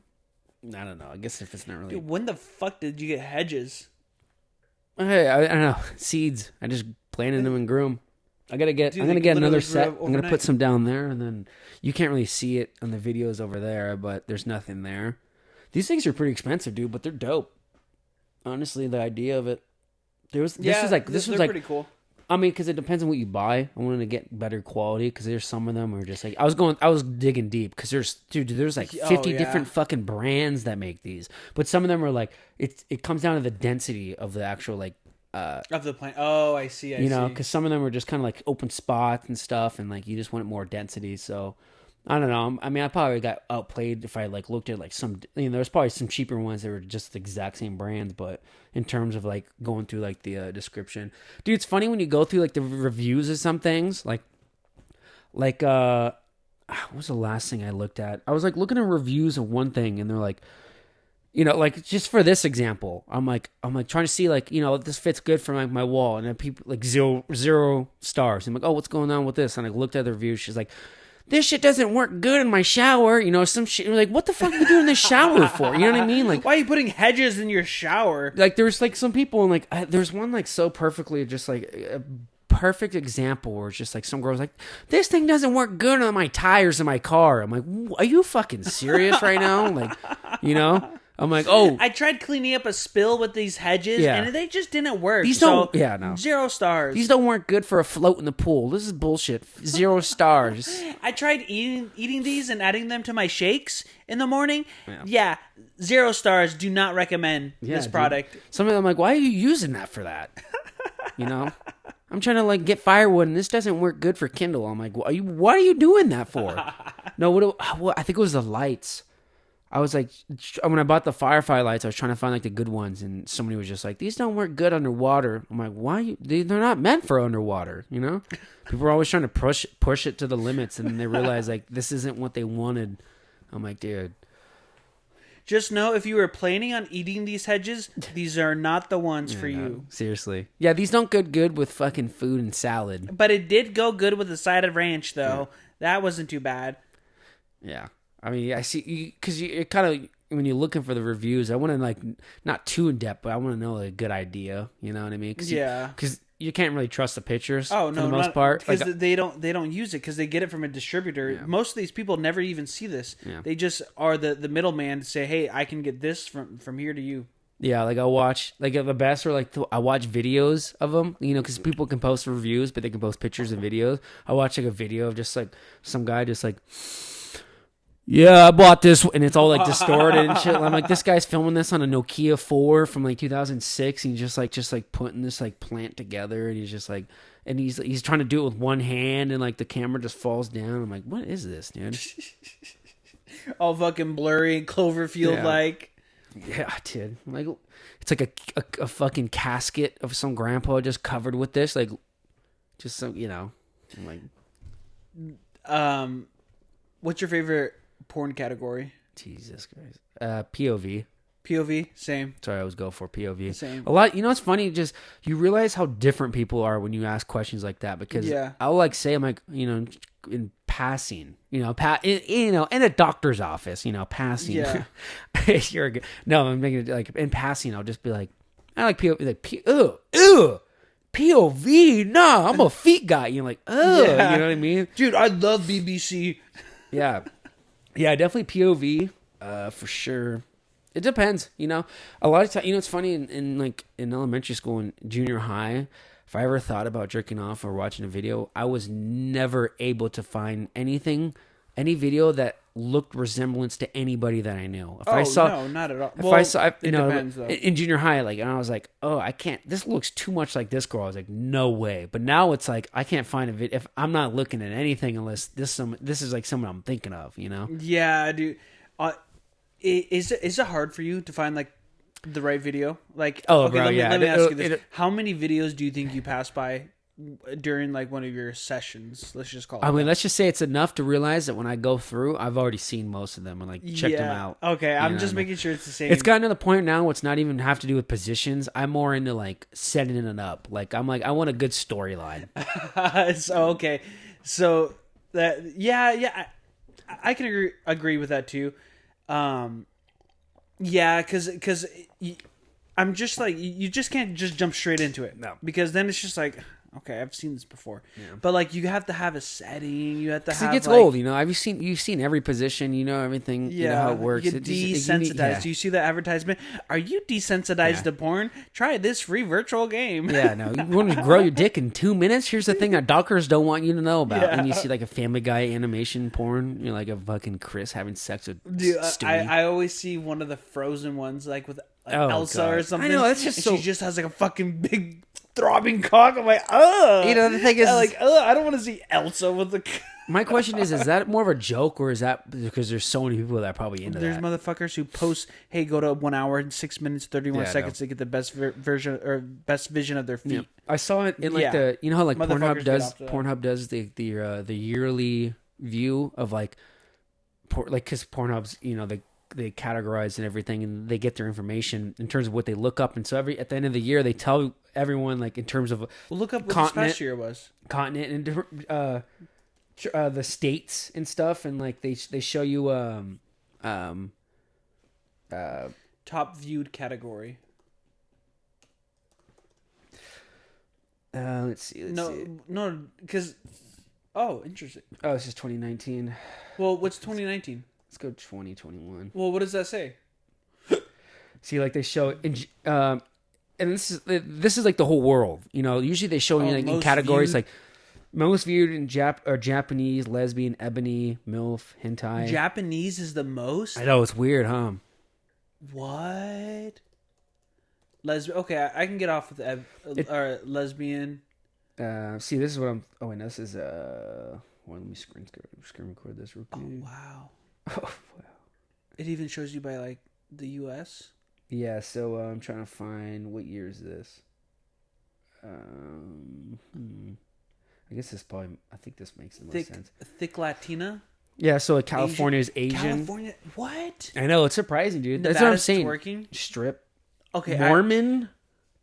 I don't know. I guess if it's not really, Dude, when the fuck did you get hedges? hey, I don't know, seeds. I just planted them and grew them. I'm gonna get Dude, another they literally set. grew I'm gonna overnight. put some down there, and then you can't really see it on the videos over there, but there's nothing there. These things are pretty expensive, dude, but they're dope. Honestly, the idea of it, this was they're like pretty cool. I mean, because it depends on what you buy. I wanted to get better quality because there's some of them are just like I was digging deep because there's like 50 yeah. different fucking brands that make these, but some of them are like it comes down to the density of the actual like Of the plant. Oh, I see. you know, because some of them are just kind of like open spots and stuff, and like you just want more density. So I don't know. I mean, I probably got outplayed if I like looked at like some. You know, there's probably some cheaper ones that were just the exact same brands, but in terms of like going through like the description, dude, it's funny when you go through like the reviews of some things. Like what was the last thing I looked at? I was like looking at reviews of one thing, and they're like, you know, like just for this example, I'm like trying to see like, you know, this fits good for my wall, and then people like zero stars. I'm like, oh, what's going on with this? And I looked at the review. She's like, this shit doesn't work good in my shower. You know, some shit. You're like, what the fuck are you doing the shower for? You know what I mean? Like, Why are you putting hedges in your shower? like there's like some people and like there's one like so perfectly just like a perfect example where it's just like some girl's like, this thing doesn't work good on my tires in my car. I'm like, are you fucking serious right now? Like, you know, I'm like, oh, I tried cleaning up a spill with these hedges, Yeah. and they just didn't work. These so don't- yeah, no. 0 stars. these don't work good for a float in the pool. This is bullshit. 0 stars. I tried eating these and adding them to my shakes in the morning. Yeah, 0 stars. Do not recommend this dude. product. Some of them like, why are you using that for that? You know, I'm trying to like get firewood, and this doesn't work good for Kindle. I'm like, what are you doing that for? No, what I think it was the lights. I was like, when I bought the Firefly lights, I was trying to find like the good ones, and somebody was just like, these don't work good underwater. I'm like, why? They're not meant for underwater, you know? People are always trying to push it to the limits, and then they realize like this isn't what they wanted. I'm like, dude. Just know if you were planning on eating these hedges, these are not the ones for you. Seriously. Yeah, these don't go good with fucking food and salad. But it did go good with a side of ranch, though. That wasn't too bad. Yeah. I mean, I see, because it kind of, when you're looking for the reviews, I want to, like, not too in depth, but I want to know a good idea. You know what I mean? Yeah. Because you can't really trust the pictures Oh for no, the most not, part. because Like, they don't use it because they get it from a distributor. Yeah. Most of these people never even see this. Yeah. They just are the middleman to say, "Hey, I can get this from here to you." yeah, like I watch like the best are like I watch videos of them, you know, because people can post reviews, but they can post pictures and videos. I watch like a video of just like some guy just like, yeah, I bought this, and it's all like distorted and shit. I'm like, this guy's filming this on a Nokia 4 from like 2006, and he's just like putting this like plant together, and he's just like, and he's trying to do it with one hand, and like the camera just falls down. I'm like, what is this, dude? All fucking blurry and Cloverfield like. Yeah, dude. Like, it's like a fucking casket of some grandpa just covered with this, like, just some, you know. I'm like, What's your favorite porn category? Jesus Christ. POV. POV, same. Sorry, I always go for POV. Same. A lot. You know, it's funny. Just you realize how different people are when you ask questions like that. Because Yeah. I'll like say, I'm like, you know, in passing, you know, in a doctor's office, you know, passing. Yeah. You're good. No, I'm making it like in passing. I'll just be like, I like POV. Like, ew. POV. Nah, I'm a feet guy. You're like, oh, Yeah. you know what I mean? Dude, I love BBC. Yeah. Yeah, definitely POV, for sure. It depends, you know. A lot of times, you know, it's funny in elementary school and junior high, if I ever thought about jerking off or watching a video, I was never able to find any video that looked resemblance to anybody that I knew. If I saw, no, not at all. if Well, I saw, it depends, though. in junior high, like, and I was like, oh, I can't. This looks too much like this girl. I was like, no way. But now it's like I can't find a video if I'm not looking at anything unless this is like someone I'm thinking of. You know? Yeah, dude. Is it hard for you to find like the right video? Like, Oh, okay, bro, let me, yeah. let me ask you this: how many videos do you think you pass by during like one of your sessions? Let's just call it. I mean, that. let's just say it's enough to realize that when I go through, I've already seen most of them and like checked them out. Okay, I'm know just what I mean? making sure it's the same. It's gotten to the point now where it's not even have to do with positions. I'm more into like setting it up. Like I'm like I want a good storyline. So okay, so that I can agree with that too. Yeah, because I'm just like you just can't just jump straight into it. No. Because then it's just like, okay, I've seen this before. But like you have to have a setting. You have to have. It gets like, old, you know. You've seen every position, you know everything. You know how it works. You get desensitized. Do you see the advertisement? Are you desensitized to porn? Try this free virtual game. Yeah, no. You want to grow your dick in 2 minutes? Here's the thing that doctors don't want you to know about. Yeah. And you see like a Family Guy animation porn, you know, like a fucking Chris having sex with Dude, Stewie. I always see one of the Frozen ones like with Oh, Elsa God. or something. I know, that's just and so- She just has like a fucking big throbbing cock. I'm like, ugh. You know, the thing is- I don't want to see Elsa with the. My question is that more of a joke or is that because there's so many people that are probably into There's that? motherfuckers who post, "Hey, go to 1 hour and 6 minutes 31 Yeah, I seconds to get the best version or best vision of their feet." Yeah. I saw it in like Yeah. the you know how like Motherfuckers get off to that. Pornhub does the yearly view of like because Pornhub's you know they categorize and everything and they get their information in terms of what they look up and so at the end of the year they tell everyone like in terms of Well, look up what this Continent. past year was. continent and different the states and stuff and like they show you Top viewed category. let's see. No, because. Oh, interesting. Oh, this is 2019. Well, what's 2019? Let's go 2021. Well, what does that say? See, like they show, and this is like the whole world. You know, usually they show you like in most categories viewed? like most viewed in Japanese, lesbian, ebony, MILF, hentai. Japanese is the most? I know it's weird, huh? What? Lesbian. Okay, I can get off with or lesbian. See, this is what I'm. Oh, and this is well, let me screen record this real quick. Oh, wow. Oh, wow. It even shows you by like the U.S. Yeah, so I'm trying to find what year is this. I guess this probably. I think this makes the most sense. Thick Latina. Yeah, so like California is Asian. California. What? I know it's surprising, dude. That's Nevada's what I'm saying. Twerking. Strip. Okay. Mormon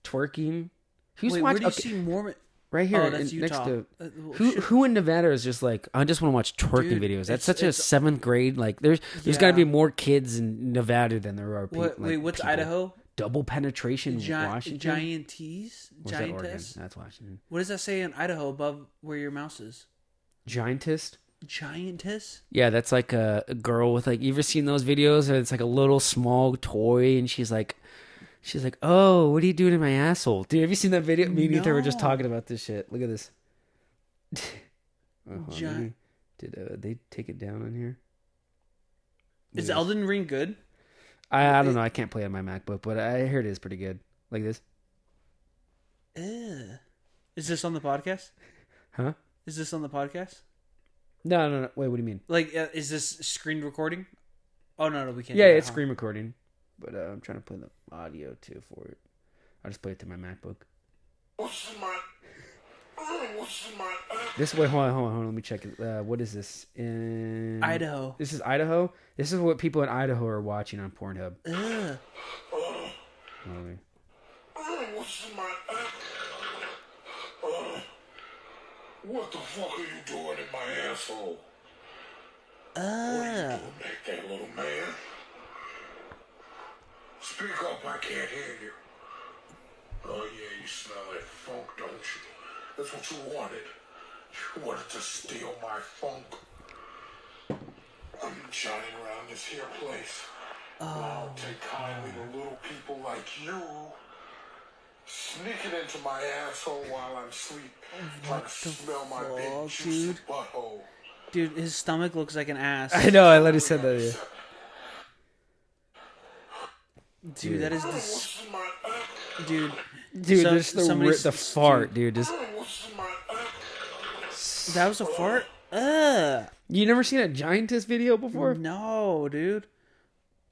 twerking. Who's Wait, watching? where do you see Mormon? Right here, Oh, that's next Utah. to Well, who in Nevada is just like I just want to watch twerking Dude, videos. That's it's- such a it's- 7th grade. Like there's got to Yeah. be more kids in Nevada than there are people. Wait, what's Idaho? Double penetration Washington. Giantess? Or is that Oregon? Giantess? That's Washington. What does that say in Idaho above where your mouse is? Giantess? Giantess? Yeah, that's like a girl with like, you ever seen those videos where it's like a little small toy and she's like, oh, what are you doing in my asshole? Dude, have you seen that video? Me and Ethan were just No. talking about this shit. Look at this. Hold on, Gi- let me- Did they take it down on here? Is Look at Elden Ring good? this. I don't know. I can't play on my MacBook, but I heard it is pretty good. Like this. Ew. Is this on the podcast? Huh? Is this on the podcast? No. Wait, what do you mean? Like, is this screen recording? Oh, no, we can't. Yeah, do that, it's huh? screen recording. But I'm trying to play the audio too for it. I'll just play it to my MacBook. This way, hold on. Let me check it. What is this? In Idaho. This is Idaho. This is what people in Idaho are watching on Pornhub. Ugh. Hold on. What the fuck are you doing in my asshole? Ugh. Make that little man. Speak up, I can't hear you. Oh yeah, you smell that funk, don't you? That's what you wanted. You wanted to steal my funk. I'm shining around this here place. I don't take kindly to little people like you sneaking into my asshole while I'm asleep, trying to smell my big fuck, juicy dude? butthole. Dude, his stomach looks like an ass. I know. I literally said that. Yeah. Dude, that is What's in my dude. Dude, So- just somebody- the fart, dude. Just what's in my That was a fart. Ugh. you never seen a giantess video before? No, dude.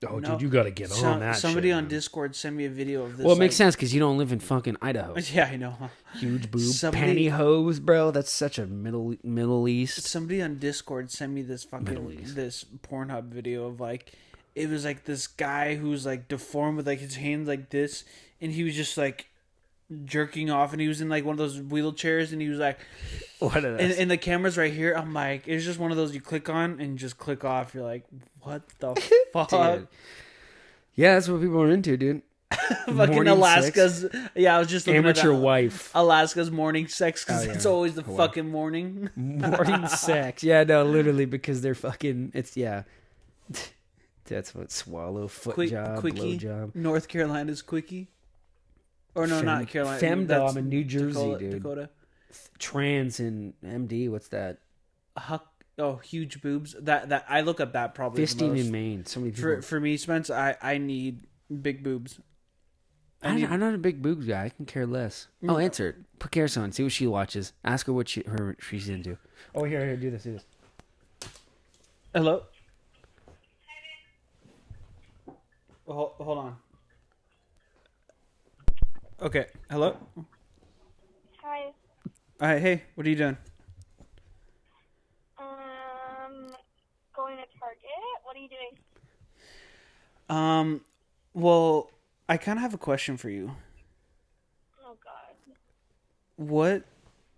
Oh, No. dude, you gotta get on that. Somebody shit, on man. Discord sent me a video of this. Well, it makes like- sense because you don't live in fucking Idaho. Yeah, I know. Huh? Huge boob, Somebody- pantyhose, bro. That's such a Middle East. Somebody on Discord sent me this Middle fucking East. this Pornhub video of like, it was like this guy who's like deformed with like his hands like this, and he was just like jerking off, and he was in like one of those wheelchairs, and he was like, What are and the camera's right here. I'm like, it's just one of those you click on and just click off. You're like, what the fuck? Dude. Yeah, that's what people are into, dude. Fucking Morning Alaska's. Yeah, I was just looking Amateur at that. wife. Alaska's morning sex because Oh, yeah. it's always the Wow. fucking morning. Morning sex. Yeah, no, literally because they're fucking. It's yeah. That's what swallow foot job, blow Quickie. job. North Carolina's quickie. Or no, not Carolina. Femdom that's in New Jersey, Dakota, dude. Dakota. Trans in MD. What's that? Huge boobs. That I look at that probably the Fisting most. in Maine. So many people. For me, Spence, I need big boobs. I'm not a big boobs guy. I can care less. I'll answer it. Put Karis on. See what she watches. Ask her what she's into. Oh, here, do this. Hello. Hold on. Okay. Hello. Hi. Hey, what are you doing? Going to Target. What are you doing? Well, I kind of have a question for you. Oh God. What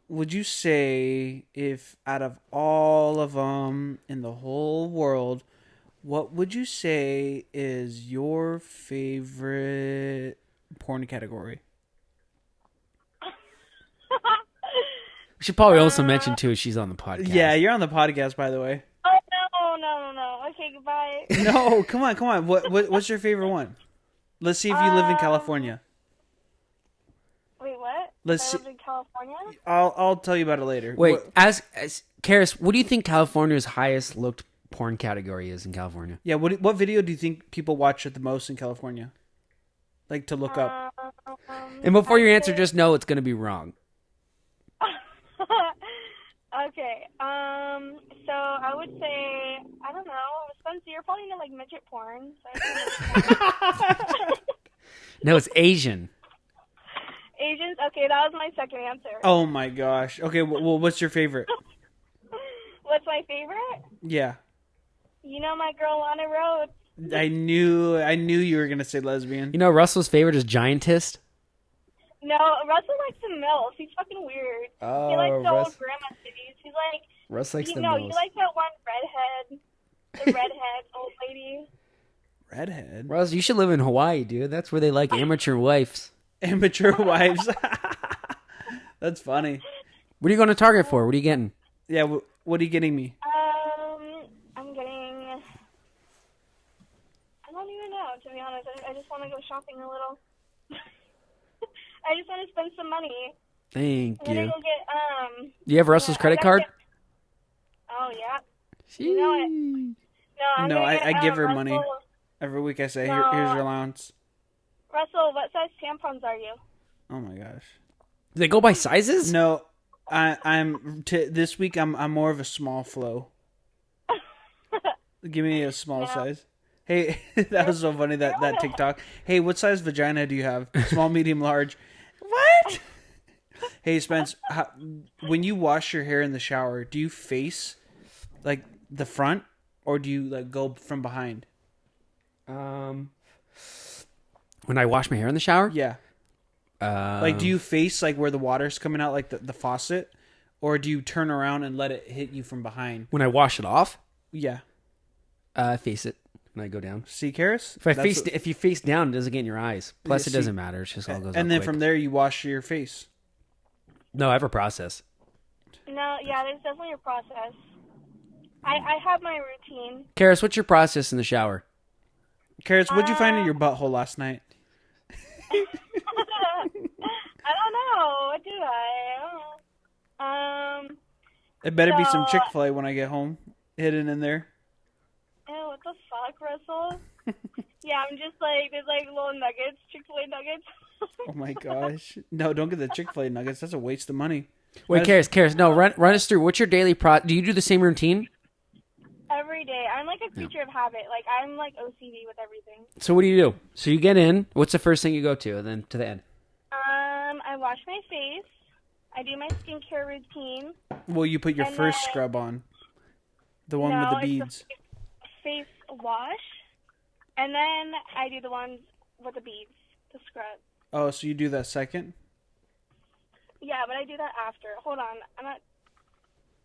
would you say if out of all of them in the whole world, what would you say is your favorite porn category? We should probably also mention too she's on the podcast. Yeah, you're on the podcast, by the way. Oh no. Okay, goodbye. No, come on. What's your favorite one? Let's see if you live in California. Wait, what? Let's I see. live in California. I'll tell you about it later. Wait, What- as Karis, what do you think California's highest looked porn category is in California? yeah, what video do you think people watch it the most in California? Like to look up. And before you I'd answer, say- just know it's going to be wrong. Okay. So I would say I don't know. Spencer, you're probably into like midget porn. So I think No, it's Asian. Asians. Okay, that was my second answer. Oh my gosh. Okay, well, what's your favorite? What's my favorite? Yeah. You know my girl Lana Rhodes. I knew you were gonna say lesbian. You know Russell's favorite is Giantist. No, Russell likes the MILF. He's fucking weird. Oh, he likes the Russ- old grandma titties. He's like, Russ likes you the know, you most. like that one redhead, the redhead old lady. redhead. Russ, you should live in Hawaii, dude. That's where they like amateur wives. Amateur wives. That's funny. What are you going to Target for? What are you getting? Yeah, what are you getting me? I'm getting. I don't even know, to be honest. I just want to go shopping a little. I just want to spend some money. Thank I'm gonna you. go get Do you have Russell's credit card? Oh yeah. You know it. No, I'm No, gonna get, I give her money. Russell, Every week I say, No. here's your allowance. Russell, what size tampons are you? Oh my gosh. Do they go by sizes? No, this week I'm more of a small flow. Give me a small size. Hey, that was so funny that TikTok. Hey, what size vagina do you have? Small, medium, large. What? Hey, Spence, when you wash your hair in the shower, do you face like the front or do you like go from behind? When I wash my hair in the shower? Yeah. Like, do you face like where the water's coming out, like the faucet, or do you turn around and let it hit you from behind? When I wash it off? Yeah. Face it when I go down. See, Karis? If you face down, it doesn't get in your eyes. Plus, Yeah, it see- doesn't matter. It just all goes. And up then quick. from there, you wash your face. No, I have a process. No, yeah, there's definitely a process. I have my routine. Karis, what's your process in the shower? Karis, what'd you find in your butthole last night? I don't know. What did I? It better be some So- Chick-fil-A when I get home, hidden in there. Ew, what the fuck, Russell? Yeah, I'm just like, there's like little nuggets, Chick-fil-A nuggets. Oh my gosh! No, don't get the Chick-fil-A nuggets. That's a waste of money. Wait, That's- Karis, no, run us through. What's your daily Do you do the same routine? Every day. I'm like a creature of habit. Like, I'm like OCD with everything. So what do you do? So you get in. What's the first thing you go to, and then to the end? I wash my face. I do my skincare routine. Well, you put your And first then- scrub on, the one No, with the it's beads. Face wash. And then I do the ones with the beads, the scrub. Oh, so you do that second? Yeah, but I do that after. Hold on.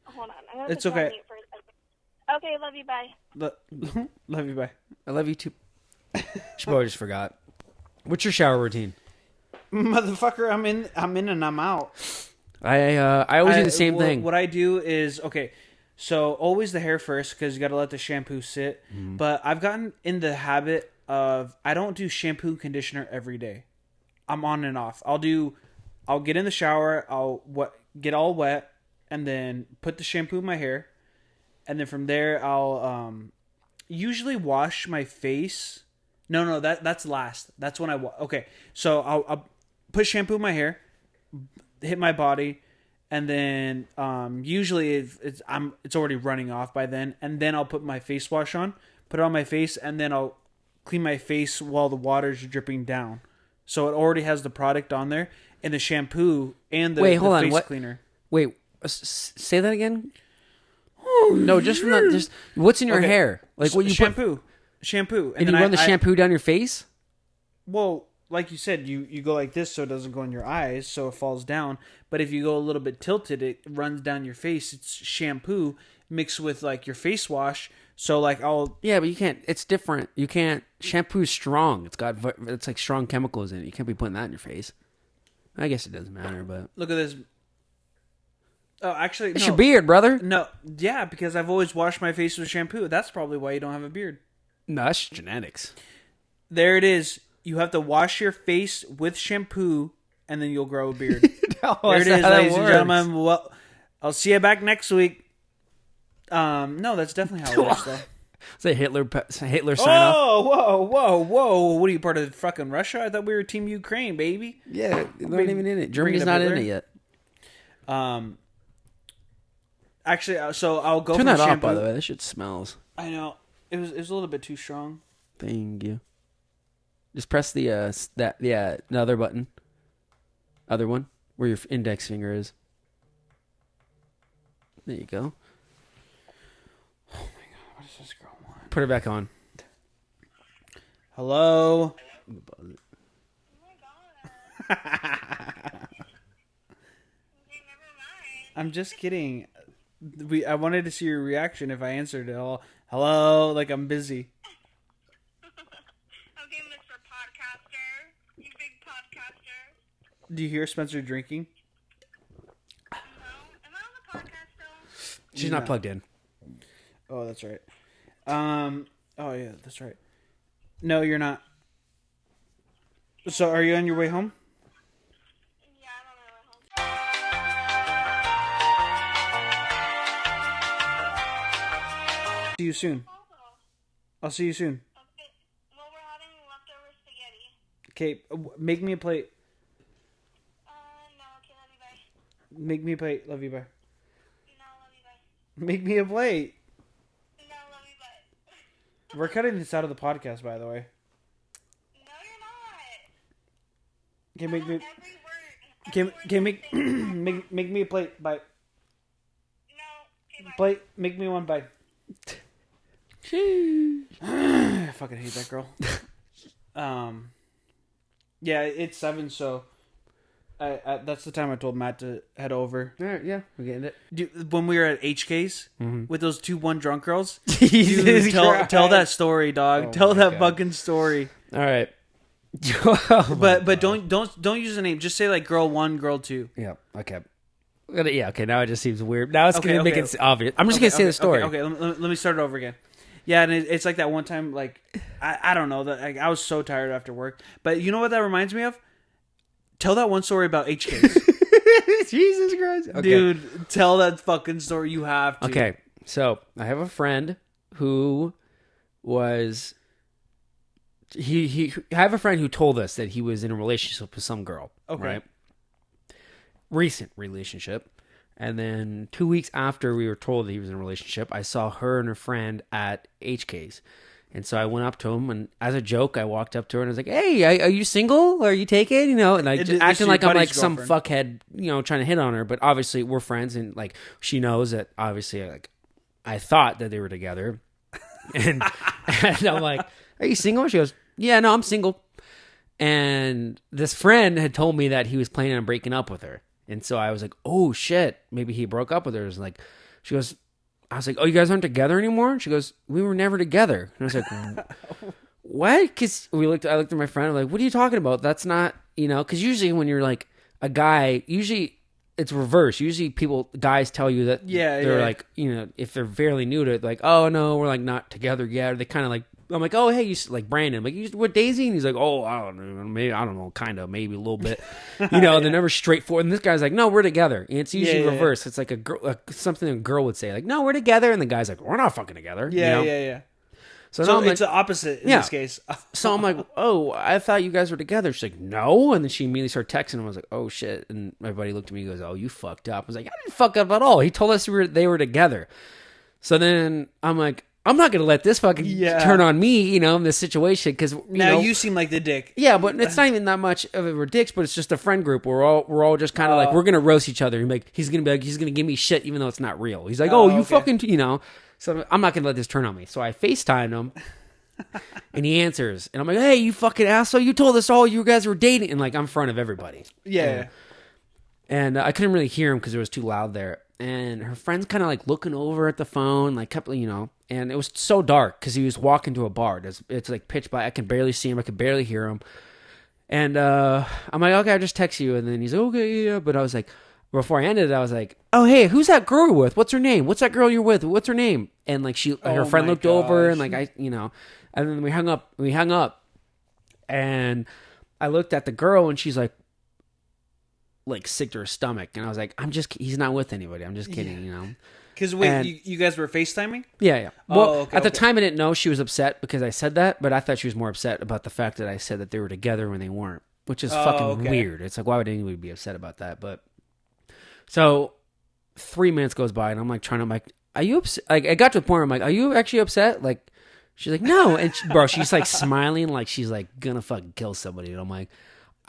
Hold on. I'm gonna It's put you on okay. mute for a second. Okay, love you. Bye. Love you, bye. I love you too. She probably just forgot. What's your shower routine? Motherfucker, I'm in and I'm out. I always do the same thing. What I do is, okay, so always the hair first because you got to let the shampoo sit. Mm-hmm. But I've gotten in the habit of I don't do shampoo and conditioner every day. I'm on and off. I'll get in the shower, get all wet, and then put the shampoo in my hair. And then from there, I'll usually wash my face. No, that's last. That's when okay. So I'll put shampoo in my hair, hit my body, and then usually it's already running off by then. And then I'll put my face wash on, put it on my face, and then I'll clean my face while the water's dripping down. So it already has the product on there, and the shampoo and the, Wait, hold the on, face what? cleaner. Wait, say that again. No, just from that. Just what's in your Okay. hair? Like what you put, shampoo, and you then run the shampoo down your face. Well, like you said, you go like this so it doesn't go in your eyes, so it falls down. But if you go a little bit tilted, it runs down your face. It's shampoo mixed with like your face wash. So like Yeah, but you can't. It's different. You can't. Shampoo's strong. It's like strong chemicals in it. You can't be putting that in your face. I guess it doesn't matter, but look at this. Oh, actually, it's no. your beard, brother. No, yeah, because I've always washed my face with shampoo. That's probably why you don't have a beard. No, that's genetics. There it is. You have to wash your face with shampoo, and then you'll grow a beard. There it is, ladies and gentlemen. Well, I'll see you back next week. No, that's definitely how it works, though. It's a Hitler sign off. Oh, whoa! What are you, part of fucking Russia? I thought we were Team Ukraine, baby. Yeah, they're not even in it. bring Germany's it up, not in Hitler. it yet. Actually, so I'll go Turn for that off, shampoo. by the way. That shit smells. I know it was a little bit too strong. Thank you. Just press the the other button. Other one where your index finger is. There you go. What does this girl want? Put her back on. Hello. I'm just kidding. I wanted to see your reaction if I answered it all. Hello, like I'm busy. Do you hear Spencer drinking? No. Am I on the podcast still? She's No. not plugged in. Oh, that's right. Oh yeah, that's right. No, you're not. So, are you on your way home? Yeah, I'm on my way home. See you soon. I'll see you soon. Okay. Well, we're having leftover spaghetti. Okay, make me a plate. No. Okay, love you, bye. Make me a plate. Love you, bye. No, love you, bye. Make me a plate. No, love you, bye. We're cutting this out of the podcast, by the way. No, you're not. Okay, make me. Every word. Okay, make make me a plate. Bye. No. Okay, bye. Plate. Make me one. Bye. I fucking hate that girl. Yeah, it's 7, so I that's the time I told Matt to head over. All right, yeah, we're getting it. Dude, when we were at HK's with those 2 1 drunk girls, Jesus dude, tell Christ. that story, dog. Oh tell my that God. fucking story. All right. But don't use a name. Just say like girl 1, girl 2. Yeah. Okay. Yeah. Okay. Now it just seems weird. Now it's Okay, gonna make okay. it obvious. I'm just gonna say the story. Okay, let me start it over again. Yeah, and it's like that one time, like I don't know, that like, I was so tired after work. But you know what that reminds me of? Tell that one story about HK's. Jesus Christ, okay. Dude. Tell that fucking story. You have to. Okay, so I have a friend who was I have a friend who told us that he was in a relationship with some girl. Okay. Right? Recent relationship. And then 2 weeks after we were told that he was in a relationship, I saw her and her friend at HK's. And so I went up to him, and as a joke, I walked up to her and I was like, "Hey, are you single? Are you taken?" You know, and like This acting is like your I'm like buddy's some girlfriend. fuckhead, you know, trying to hit on her. But obviously, we're friends, and like she knows that. Obviously, like I thought that they were together, and I'm like, "Are you single?" She goes, "Yeah, no, I'm single." And this friend had told me that he was planning on breaking up with her. And so I was like, "Oh shit, maybe he broke up with her." It was like, she goes, I was like, "Oh, you guys aren't together anymore?" And she goes, "We were never together." And I was like, "What?" Because I looked at my friend, I'm like, "What are you talking about? That's not, you know," because usually when you're like a guy, usually it's reverse. Usually guys tell you that they're yeah. like, you know, if they're fairly new to it, like, "Oh no, we're like not together yet." Or they kind of like, I'm like, "Oh hey, you like Brandon?" I'm like, "You with Daisy?" And he's like, "Oh, I don't know, maybe I don't know, kind of, maybe a little bit." You know, they're never straightforward. And this guy's like, "No, we're together." And it's usually Yeah. reverse. It's like a girl, something a girl would say, like, "No, we're together," and the guy's like, "We're not fucking together." Yeah, you know? yeah. So, So now I'm it's like, the opposite in Yeah. this case. so I'm like, "Oh, I thought you guys were together." She's like, "No," and then she immediately started texting him. I was like, "Oh shit!" And my buddy looked at me and goes, "Oh, you fucked up." I was like, "I didn't fuck up at all. He told us they were together." So then I'm like, I'm not gonna let this fucking turn on me, you know, in this situation because Now know, you seem like the dick. yeah, but it's not even that much of a dicks, but it's just a friend group. We're all just kind of like we're gonna roast each other. And like he's gonna give me shit even though it's not real. He's like, "Oh, you okay. fucking," you know. So I'm not gonna let this turn on me. So I FaceTimed him, and he answers, and I'm like, "Hey, you fucking asshole! You told us all you guys were dating," and like I'm in front of everybody. Yeah. And I couldn't really hear him because it was too loud there. And her friend's kind of like looking over at the phone, like kept, you know. And it was so dark because he was walking to a bar. It's like pitch black. I can barely see him. I could barely hear him. And I'm like, "Okay, I'll just text you." And then he's like, "Okay, yeah." But I was like, before I ended it, I was like, "Oh, hey, who's that girl you're with? What's her name? What's that girl you're with? What's her name?" And like her friend my looked over and gosh. like you know, and then we hung up. And I looked at the girl and she's like sick to her stomach. And I was like, he's not with anybody. I'm just kidding, you know? Because wait, And- you guys were FaceTiming? Yeah. Well, okay, at the okay. time I didn't know she was upset because I said that, but I thought she was more upset about the fact that I said that they were together when they weren't, which is fucking okay. weird. It's like, why would anybody be upset about that? But so 3 minutes goes by and I'm like are you upset? Like I got to the point where I'm like, "Are you actually upset?" Like she's like, "No." And she's like smiling like she's like gonna fucking kill somebody. And I'm like,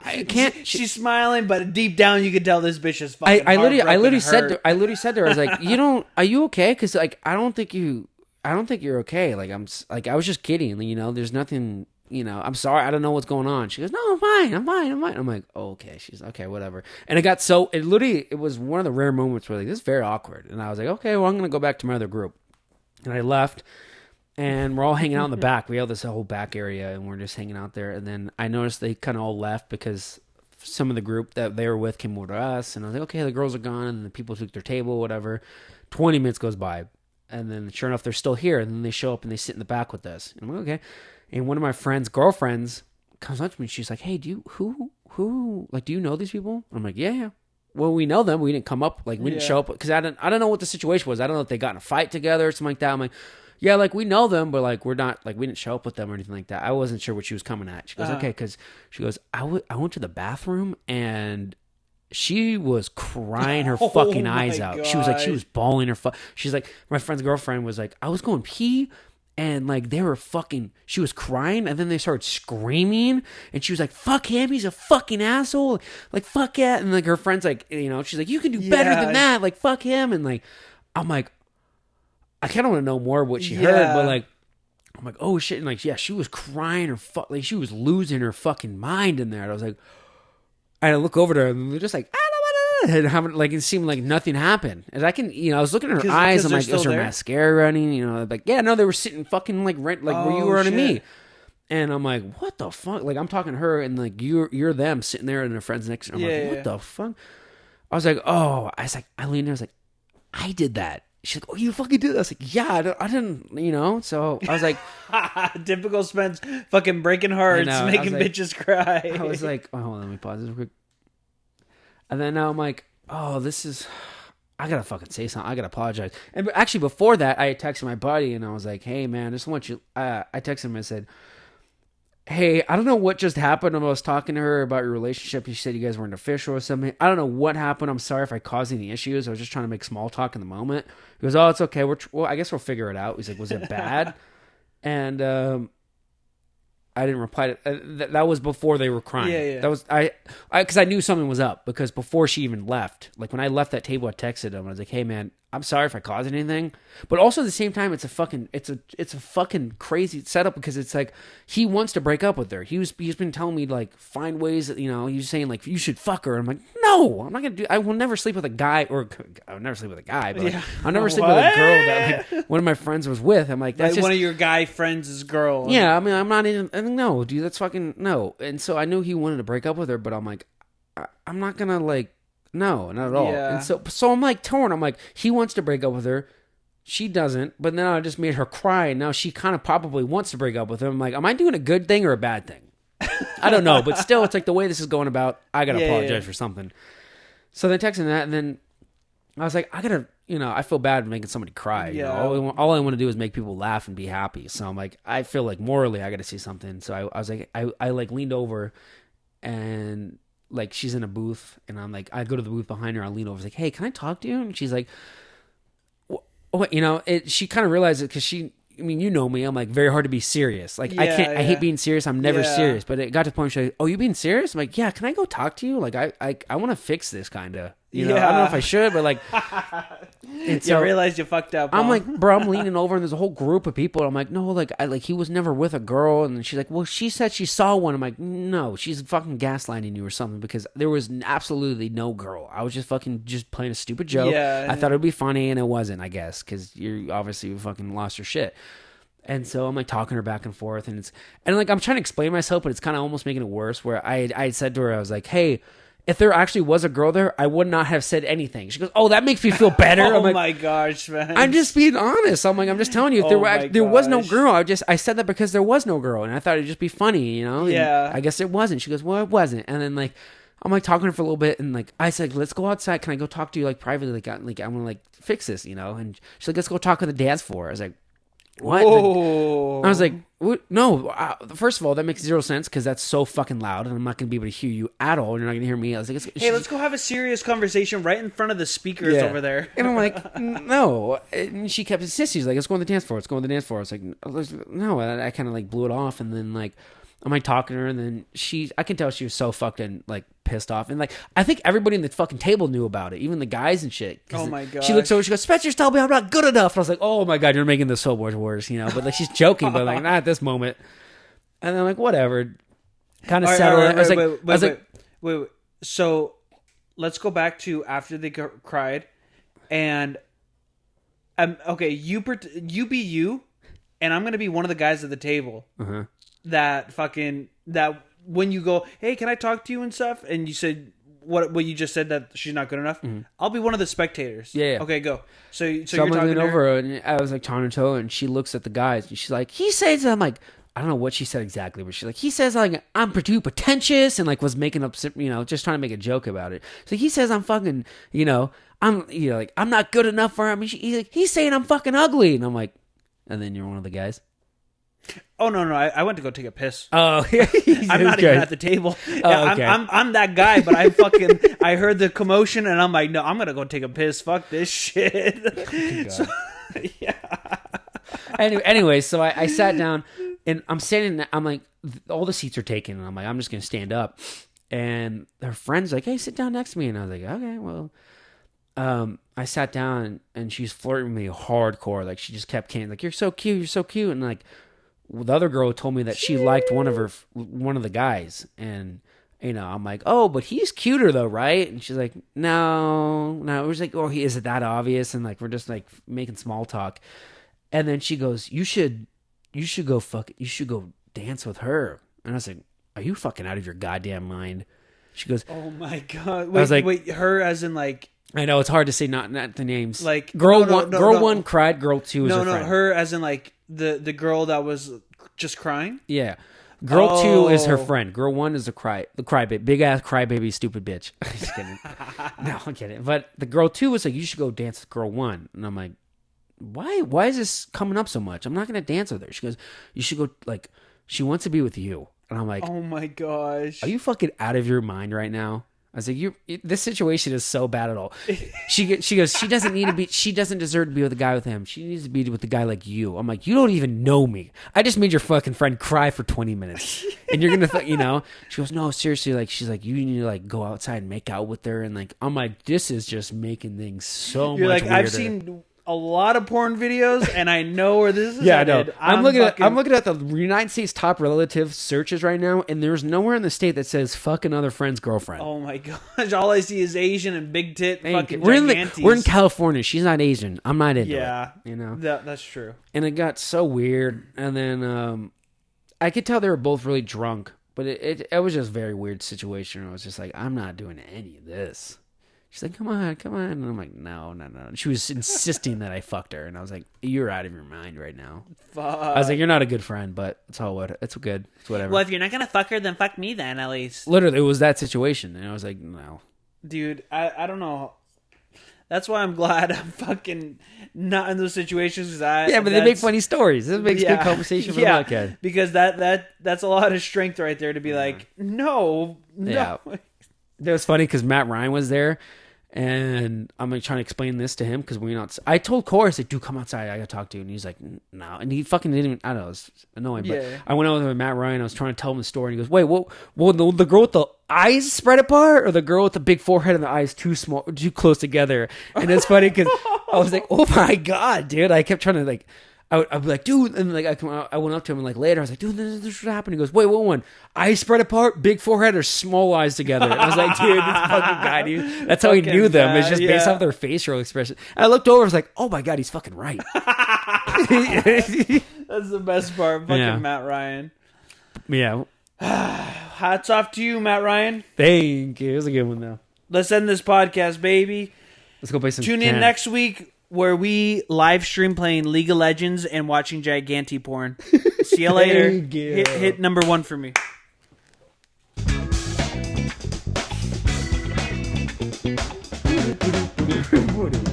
I can't. She's smiling, but deep down you can tell this bitch is fucking I literally heartbroken, said hurt. I literally said to her, I was like, "Are you okay?" Because like I don't think you're okay. Like I was just kidding. You know, there's nothing. You know, I'm sorry. I don't know what's going on. She goes, "No, I'm fine. I'm like, "Oh, okay." She's okay, whatever. And it was one of the rare moments where like this is very awkward. And I was like, "Okay, well, I'm gonna go back to my other group." And I left. And we're all hanging out in the back. We have this whole back area, and we're just hanging out there. And then I noticed they kind of all left because some of the group that they were with came over to us, and I was like, okay, the girls are gone, and the people took their table, whatever. 20 minutes goes by, and then sure enough, they're still here, and then they show up and they sit in the back with us. And I'm like, okay. And one of my friend's girlfriends comes up to me, and she's like, hey, do you know these people? I'm like, yeah. Well, we know them. We didn't come up, like, we didn't show up, because I don't know what the situation was. I don't know if they got in a fight together or something like that. I'm like, yeah, like, we know them, but, like, we're not, like, we didn't show up with them or anything like that. I wasn't sure what she was coming at. She goes, okay, because she goes, I went to the bathroom, and she was crying her fucking eyes out. God. She was like, she was bawling her she's like, my friend's girlfriend was like, I was going pee, and like they were fucking, she was crying, and then they started screaming, and she was like, fuck him, he's a fucking asshole, like, fuck it. And like her friend's like, you know, she's like, you can do better than that, like, fuck him. And like, I'm like, I kind of want to know more of what she heard, but like, I'm like, oh shit. And like, yeah, she was crying her like she was losing her fucking mind in there. And I was like, I look over to her, and they're just like, and haven't, like, it seemed like nothing happened. And I can, you know, I was looking at her eyes. I'm like, is her mascara running? You know, like, yeah, no, they were sitting fucking like where you were to me. And I'm like, what the fuck? Like, I'm talking to her, and like you're them sitting there, and their friends next to her. I'm like, what the fuck? I was like, oh, I leaned in, I was like, I did that. She's like, oh, you fucking did that? I was like, yeah, I didn't, you know. So I was like, typical Spence, fucking breaking hearts, making bitches cry. I was like, oh, hold on, let me pause this real quick. And then now I'm like, oh, I gotta fucking say something. I gotta apologize. And actually, before that, I texted my buddy, and I was like, hey, man, I just want you. I texted him and said, hey, I don't know what just happened. I was talking to her about your relationship. You said you guys weren't official or something. I don't know what happened. I'm sorry if I caused any issues. I was just trying to make small talk in the moment. He goes, oh, it's okay. Well, I guess we'll figure it out. He's like, was it bad? And I didn't reply to that was before they were crying. Yeah. That was because I knew something was up, because before she even left, like when I left that table, I texted him. I was like, hey man, I'm sorry if I caused anything. But also at the same time, it's a fucking crazy setup, because it's like he wants to break up with her. He's been telling me, like, find ways that, you know, he's saying like you should fuck her. I'm like, no, I'm not gonna do. I will never sleep with a guy, or I'll never sleep with a guy, but like, I'll never sleep with a girl that like one of my friends was with. I'm like, that's like just one of your guy friends' girl. Yeah, I mean, I'm not even. No, dude, that's fucking no. And so I knew he wanted to break up with her, but I'm like, I'm not gonna, like, no, not at all. Yeah. And so I'm like torn. I'm like, he wants to break up with her, she doesn't. But then I just made her cry, and now she kind of probably wants to break up with him. I'm like, am I doing a good thing or a bad thing? I don't know, but still, it's like the way this is going about. I gotta apologize for something. So then texting that, and then I was like, I gotta. You know, I feel bad making somebody cry. You know? All I want to do is make people laugh and be happy. So I'm like, I feel like morally I got to see something. So I was like, I like leaned over, and like she's in a booth, and I'm like, I go to the booth behind her. I lean over, I was like, hey, can I talk to you? And she's like, what? You know, she kind of realized it, because I mean, you know me. I'm like very hard to be serious. Like I can't. I hate being serious. I'm never serious. But it got to the point where she's like, "Oh, you being serious?" I'm like, "Yeah." Can I go talk to you? Like I want to fix this kind of. You know, I don't know if I should, but like, you realize you fucked up. I'm like, bro, I'm leaning over, and there's a whole group of people. And I'm like, no, like, he was never with a girl. And she's like, well, she said she saw one. I'm like, no, she's fucking gaslighting you or something, because there was absolutely no girl. I was just playing a stupid joke. Yeah, I thought it would be funny, and it wasn't, I guess, because you obviously fucking lost your shit. And so I'm like talking her back and forth, and like I'm trying to explain myself, but it's kind of almost making it worse. Where I had said to her, I was like, hey, if there actually was a girl there, I would not have said anything. She goes, oh, that makes me feel better. Oh, I'm like, my gosh, man. I'm just being honest. I'm like, I'm just telling you, if there was no girl, I said that because there was no girl, and I thought it'd just be funny, you know? Yeah. And I guess it wasn't. She goes, well, it wasn't. And then like, I'm like talking to her for a little bit, and like I said, let's go outside. Can I go talk to you like privately? Like I'm gonna like fix this, you know? And she's like, let's go talk on the dance floor. I was like, what? Whoa. I was like, what? No. First of all, that makes zero sense, because that's so fucking loud, and I'm not going to be able to hear you at all. And you're not going to hear me. I was like, hey, let's go have a serious conversation right in front of the speakers over there. And I'm like, no. And she kept insisting. She's like, let's go on the dance floor. Let's go on the dance floor. I was like, no. And I kind of like blew it off, and then like, I'm like talking to her, and then I can tell she was so fucking like pissed off, and like I think everybody in the fucking table knew about it, even the guys and shit. Oh my god! She looks over, she goes, "Spencer's telling me I'm not good enough." And I was like, "Oh my god, you're making this so much worse," you know. But like she's joking, but like not at this moment. And then like whatever, kind of settled. I was like, wait. So let's go back to after they cried, and okay, you be you, and I'm gonna be one of the guys at the table. Uh-huh. That when you go, hey, can I talk to you and stuff? And you said what you just said, that she's not good enough. I'll be one of the spectators. Yeah. Okay, go. So So you're I'm talking looking to her? over and I was like talking to her, and she looks at the guys and she's like, he says, I'm like, I don't know what she said exactly, but she's like, he says like I'm too pretentious, and like was making up, just trying to make a joke about it. So he says I'm fucking, I'm like I'm not good enough for him. And he's saying I'm fucking ugly, and I'm like, and then you're one of the guys. Oh no, I went to go take a piss. Oh, I'm not even at the table. okay. I'm that guy, but I heard the commotion and I'm like, no, I'm gonna go take a piss. Fuck this shit. So, yeah. Anyway, so I sat down and I'm standing. I'm like, all the seats are taken, and I'm like, I'm just gonna stand up. And her friend's like, hey, sit down next to me, and I was like, okay, well. I sat down and she's flirting with me hardcore. Like she just kept saying, like, you're so cute, and like. Well, the other girl told me that she liked one of the guys, and I'm like, oh, but he's cuter though, right? And she's like, no. It was like, oh, is it that obvious? And like we're just like making small talk, and then she goes, you should go dance with her. And I was like, are you fucking out of your goddamn mind? She goes, Oh my god. was like- wait, her as in like. I know it's hard to say not the names. Like, girl no, one, no, girl no. one cried, girl two is No, her no, friend. her as in like the girl that was just crying. Yeah. Girl two is her Oh. friend. Girl one is the crybaby, big ass crybaby, stupid bitch. Just kidding. No, I'm kidding. But the girl two was like, you should go dance with girl one. And I'm like, why? Why is this coming up so much? I'm not going to dance with her. She goes, you should go, like, she wants to be with you. And I'm like, Oh my gosh. are you fucking out of your mind right now? I was like, this situation is so bad at all. She goes, she doesn't deserve to be with a guy with him. She needs to be with a guy like you. I'm like, you don't even know me. I just made your fucking friend cry for 20 minutes. And you're going to, she goes, no, seriously. Like, she's like, you need to like go outside and make out with her. And like, I'm like, this is just making things so You're much like, weirder. I've seen a lot of porn videos and I know where this is Yeah, I know. headed. I'm looking at the United States top relative searches right now, and there's nowhere in the state that says "fuck another friend's girlfriend." Oh my gosh. All I see is Asian and big tit fucking we're gigantes. in California. She's not Asian. I'm not into Yeah. it. That's true. And it got so weird. And then I could tell they were both really drunk, but it was just a very weird situation. I was just like, I'm not doing any of this. She's like, come on. And I'm like, no. She was insisting that I fucked her. And I was like, you're out of your mind right now. Fuck. I was like, you're not a good friend, but it's all what. It's good. It's whatever. Well, if you're not gonna fuck her, then fuck me then, at least. Literally, it was that situation. And I was like, no. Dude, I don't know. That's why I'm glad I'm fucking not in those situations. Yeah, but they make funny stories. This makes good conversation for yeah, the podcast. because that's a lot of strength right there to be like, no. Yeah. It was funny because Matt Ryan was there, and I'm like trying to explain this to him because we're not. I told Corey, I said, "Dude, come outside. I gotta talk to you." And he's like, "No," and he fucking didn't. I don't know. It was annoying, but Yeah. I went out with Matt Ryan. I was trying to tell him the story, and he goes, "Wait, what? Well, the girl with the eyes spread apart, or the girl with the big forehead and the eyes too close together?" And it's funny because I was like, "Oh my god, dude!" I kept trying to like. I'd be like, dude, and like I went up to him and like later I was like, dude, this what happened. He goes, wait, what one? Eyes spread apart, big forehead, or small eyes together? And I was like, dude, this fucking guy, dude. That's how he Fucking knew them. It's just bad, based yeah. off their facial expression. And I looked over, I was like, oh my god, he's fucking right. That's the best part. Fucking Yeah. Matt Ryan. Yeah, Hats off to you, Matt Ryan. thank you. It was a good one though. Let's end this podcast, baby. Let's go play some. Tune in 10. next week where we live stream playing League of Legends and watching Giganti porn. See you later. Thank you. Hit number 1 for me. What